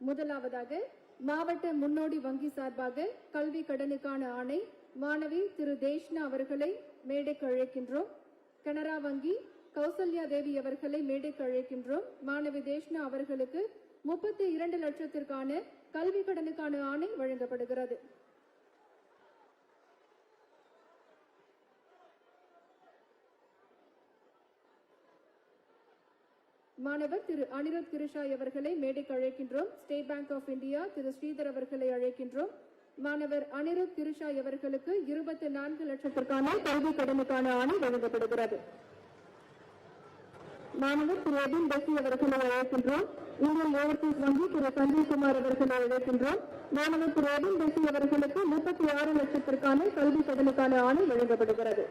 முதலாவதாக மாவட்ட முன்னோடி வங்கி சார்பாக கல்வி கடனுக்கான ஆணை மாணவி திரு தேஷ்னா அவர்களை மேடைக்கு அழைக்கின்றோம். கனரா வங்கி கௌசல்யா தேவி அவர்களை மேடைக்கு அழைக்கின்றோம். மாணவி தேஷ்னா அவர்களுக்கு 32 லட்சத்திற்கான கல்வி கடனுக்கான ஆணை வழங்கப்படுகிறது. மாணவர் திரு அனிருத் கிருஷாய் அவர்களை மேடைக்கு அழைக்கின்றோம். ஸ்டேட் பேங்க் ஆஃப் இந்தியா திரு ஸ்ரீதர் அவர்களை அழைக்கின்றோம். மாணவர் அனிருத் கிருஷாய் அவர்களுக்கு 24 லட்சத்திற்கான கல்வி கடனுக்கான ஆணை வழங்கப்படுகிறது. மாணவர் திரு அபின் பசி அவர்களை அழைக்கின்றோம். இந்தியன் ஓவர்சீஸ் வங்கி திரு சஞ்சய்குமார் அவர்களை அழைக்கின்றோம். மாணவர் திரு அபின் பசி அவர்களுக்கு 36 லட்சத்திற்கான கல்வி கடனுக்கான ஆணை வழங்கப்படுகிறது.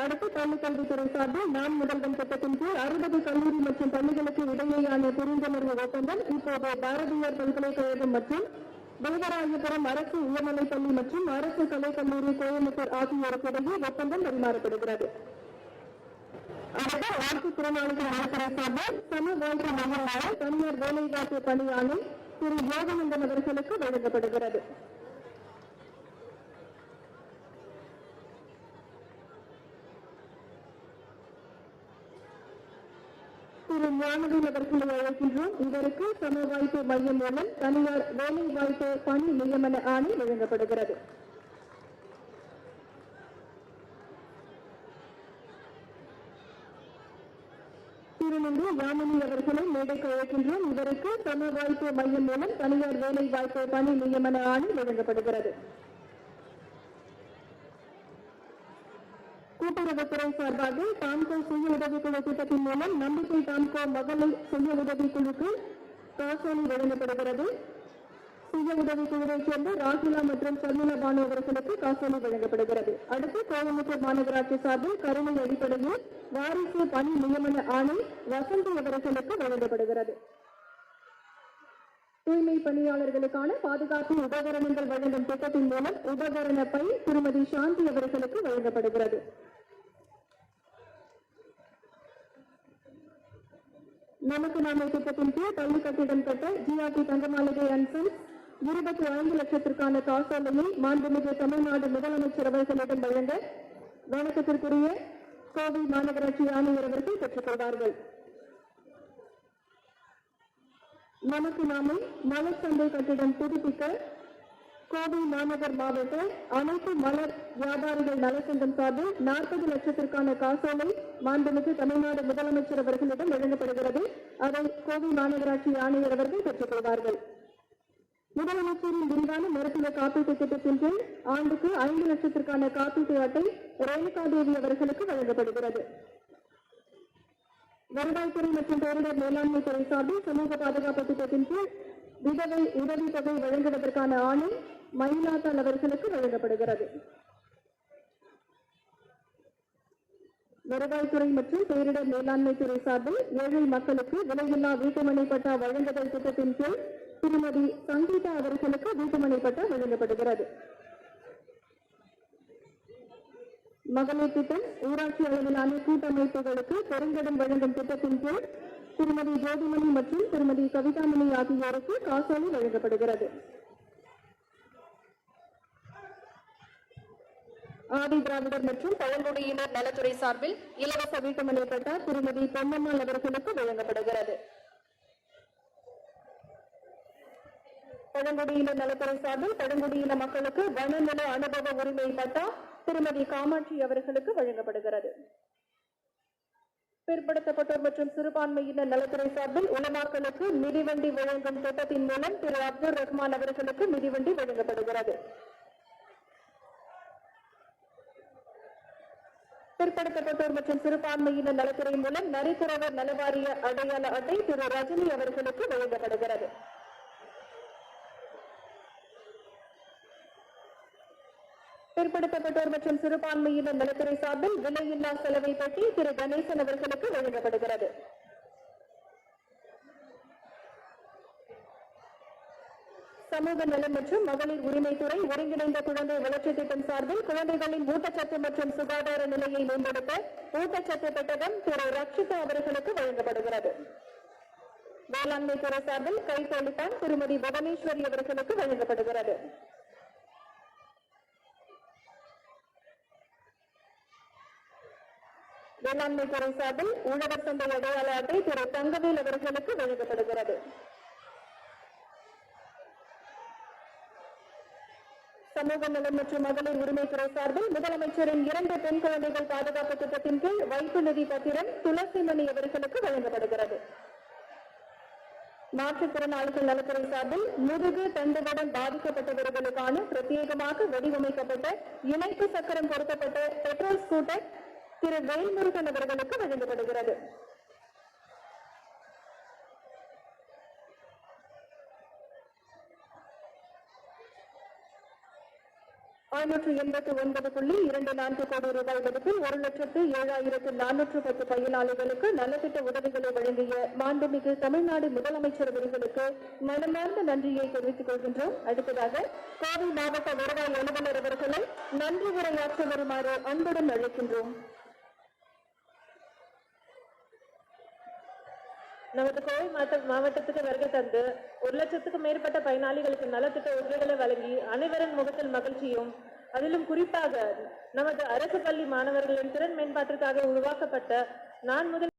அடுத்து பள்ளிக்கல்வித்துறை சார்பில் நான் முதல்வன் திட்டத்தின் கீழ் 60 கல்லூரி மற்றும் பள்ளிகளுக்கு இடையேயான புரிந்துணர்வு ஒப்பந்தம் இப்போது பாரதியார் பல்கலைக்கழகம் மற்றும் தேவராயபுரம் அரசு உயர்நிலைப் பள்ளி மற்றும் அரசு கலைக்கல்லூரி கோயம்புத்தூர் ஆகியோருக்கு இடையே ஒப்பந்தம் பரிமாறப்படுகிறது. ஆட்சித்திறனாளிகள் நலத்துறை சார்பில் சம வாழ்க்கை மகனான தனியார் வேலைவாய்ப்பு பணியாளை திரு யோகானந்தன் அவர்களுக்கு வழங்கப்படுகிறது. திரு ஞானவேல் அவர்களை அழைக்கின்றோம். இதற்கு சம வாய்ப்பு மையம் மூலம் தனியார் வேலைவாய்ப்பு பணி நியமன ஆணை வழங்கப்படுகிறது. திருநெல்வேலி யாமினி அவர்களை மேடைக்கு அழைக்கின்றோம். இதற்கு சம வாய்ப்பு மையம் மூலம் தனியார் வேலை வாய்ப்பு பணி நியமன ஆணை வழங்கப்படுகிறது. கூட்டுறவுத்துறை சார்பாக டாம்கோ சுய உதவிக்குழு திட்டத்தின் மூலம் நம்பிக்கை டாம்கோ மகளிர் சுய உதவிக்குழுக்கு காசோலை வழங்கப்படுகிறது. சுய உதவிக்குழுவைச் சேர்ந்த ராகிலா மற்றும் சர்மிளா பானு அவர்களுக்கு காசோலை வழங்கப்படுகிறது. அடுத்து கோயம்புத்தூர் மாநகராட்சி சார்பில் கருணை அடிப்படையில் வாரிசு பணி நியமன ஆணை வசந்தி அவர்களுக்கு வழங்கப்படுகிறது. தூய்மை பணியாளர்களுக்கான பாதுகாப்பு உபகரணங்கள் வழங்கும் திட்டத்தின் மூலம் உபகரண பை திருமதி சாந்தி அவர்களுக்கு வழங்கப்படுகிறது. நமக்கு நாமே திட்டத்தின் கீழ் பள்ளி கட்டிடம் கட்ட ஜிஆர்டி தங்கமாளிகை அன்சன் 25 லட்சத்திற்கான காசோலையை மாண்புமிகு தமிழ்நாடு முதலமைச்சர் அவர்களிடம் வழங்க வணக்கத்திற்குரிய கோவை மாநகராட்சி ஆணையர் அவர்கள் பெற்றுக் கொள்வார்கள். நமக்கு நாமே மலர் சந்தை கட்டிடம் புதுப்பிக்க கோவை மாநகர் மாவட்ட அனைத்து மலர் வியாபாரிகள் நலச்சங்கம் சார்பில் 40 லட்சத்திற்கான காசோலை மாண்புமிகு தமிழ்நாடு முதலமைச்சர் அவர்களிடம் வழங்கப்படுகிறது. அதை கோவை மாநகராட்சி ஆணையர் அவர்கள் பெற்றுக் கொள்வார்கள். முதலமைச்சரின் விரிவான மருத்துவ காப்பீட்டு திட்டத்தின் கீழ் ஆண்டுக்கு 5 லட்சத்திற்கான காப்பீட்டு அட்டை ரேணுகா தேவி அவர்களுக்கு வழங்கப்படுகிறது. வருவாய்த்துறை மற்றும் பேரிடர் மேலாண்மை துறை சார்பில் சமூக பாதுகாப்பு திட்டத்தின் கீழ் விதவை உதவித்தொகை வழங்குவதற்கான ஆணை மயிலாத்தாள் அவர்களுக்கு வழங்கப்படுகிறது. வருவாய்த்துறை மற்றும் பேரிடர் மேலாண்மை துறை சார்பில் ஏழை மக்களுக்கு விலையில்லா வீட்டுமனை பட்டா வழங்குதல் திட்டத்தின் கீழ் திருமதி சங்கீதா அவர்களுக்கு வீட்டுமனை பட்டா வழங்கப்படுகிறது. மகளிர் திட்டம் ஊராட்சி அளவிலான கூட்டமைப்புகளுக்கு பெருங்கடன் வழங்கும் திட்டத்தின் கீழ் திருமதி ஜோதிமணி மற்றும் திருமதி கவிதாமணி ஆகியோருக்கு காசோலை வழங்கப்படுகிறது. ஆதி திராவிடர் மற்றும் பழங்குடியினர் நலத்துறை சார்பில் இலவச வீட்டுமனை பட்டா திருமதி பொன்னம்மாள் அவர்களுக்கு வழங்கப்படுகிறது. பழங்குடியினர் நலத்துறை சார்பில் பழங்குடியின மக்களுக்கு வனநில அனுபவ உரிமை பட்டா திருமதி காமாட்சி அவர்களுக்கு வழங்கப்படுகிறது. பிற்படுத்தப்பட்டோர் மற்றும் சிறுபான்மையினர் நலத்துறை சார்பில் உலமாக்களுக்கு மிதிவண்டி வழங்கும் திட்டத்தின் மூலம் திரு அப்துல் ரஹ்மான் அவர்களுக்கு மிதிவண்டி வழங்கப்படுகிறது. பிற்படுத்தப்பட்டோர் மற்றும் சிறுபான்மையினர் நலத்துறை மூலம் நரிக்குறவர் நலவாரிய அடையாள அட்டை திரு ரஜினி அவர்களுக்கு வழங்கப்படுகிறது. பிற்படுத்தப்பட்டோர் மற்றும் சிறுபான்மையினர் நலத்துறை சார்பில் விலையில்லா செலவை பற்றி திரு கணேசன் அவர்களுக்கு வழங்கப்படுகிறது. சமூக நலம் மற்றும் மகளிர் உரிமைத்துறை ஒருங்கிணைந்த குழந்தை வளர்ச்சி திட்டம் சார்பில் குழந்தைகளின் ஊட்டச்சத்து மற்றும் சுகாதார நிலையை மேம்படுத்த ஊட்டச்சத்து பெட்டகம் திரு ரக்ஷிதா அவர்களுக்கு வழங்கப்படுகிறது. வேளாண்மை துறை சார்பில் கைத்தொழிப்பான் திருமதி புவனேஸ்வரி அவர்களுக்கு வழங்கப்படுகிறது. வேளாண்மை துறை சார்பில் உழவர் சந்தை அடையாள அட்டை திரு தங்கவேல் அவர்களுக்கு வழங்கப்படுகிறது. சமூக நலம் மற்றும் மகளிர் உரிமைத்துறை சார்பில் முதலமைச்சரின் 2 பெண் குழந்தைகள் பாதுகாப்பு திட்டத்தின் கீழ் வைப்பு நிதி பத்திரம் துளசிமணி அவர்களுக்கு வழங்கப்படுகிறது. மாற்றுத்திறனாளிகள் நலத்துறை சார்பில் முதுகு தண்டுவடம் பாதிக்கப்பட்டவர்களுக்கான பிரத்யேகமாக வடிவமைக்கப்பட்ட இணைப்பு சக்கரம் பொருத்தப்பட்ட பெட்ரோல் ஸ்கூட்டர் திரு வேல்முருகன் அவர்களுக்கு வழங்கப்படுகிறது. 589.24 கோடி ரூபாய் மதிப்பில் 1,07,410 பயனாளிகளுக்கு நலத்திட்ட உதவிகளை வழங்கிய மாண்புமிகு தமிழ்நாடு முதலமைச்சர் அவர்களுக்கு மனமார்ந்த நன்றியை தெரிவித்துக் கொள்கின்றோம். அடுத்ததாக கோவை மாவட்ட வருவாய் அலுவலர் அவர்களை நன்றி உரையாற்ற வருமாறு அன்புடன் அழைக்கின்றோம். நமது கோவை மாவட்டத்துக்கு வருகை தந்து 1 லட்சத்துக்கும் மேற்பட்ட பயனாளிகளுக்கு நலத்திட்ட உதவிகளை வழங்கி அனைவரின் முகத்தில் மகிழ்ச்சியும், அதிலும் குறிப்பாக நமது அரசு பள்ளி மாணவர்களின் திறன் மேம்பாட்டிற்காக உருவாக்கப்பட்ட நான் முதல்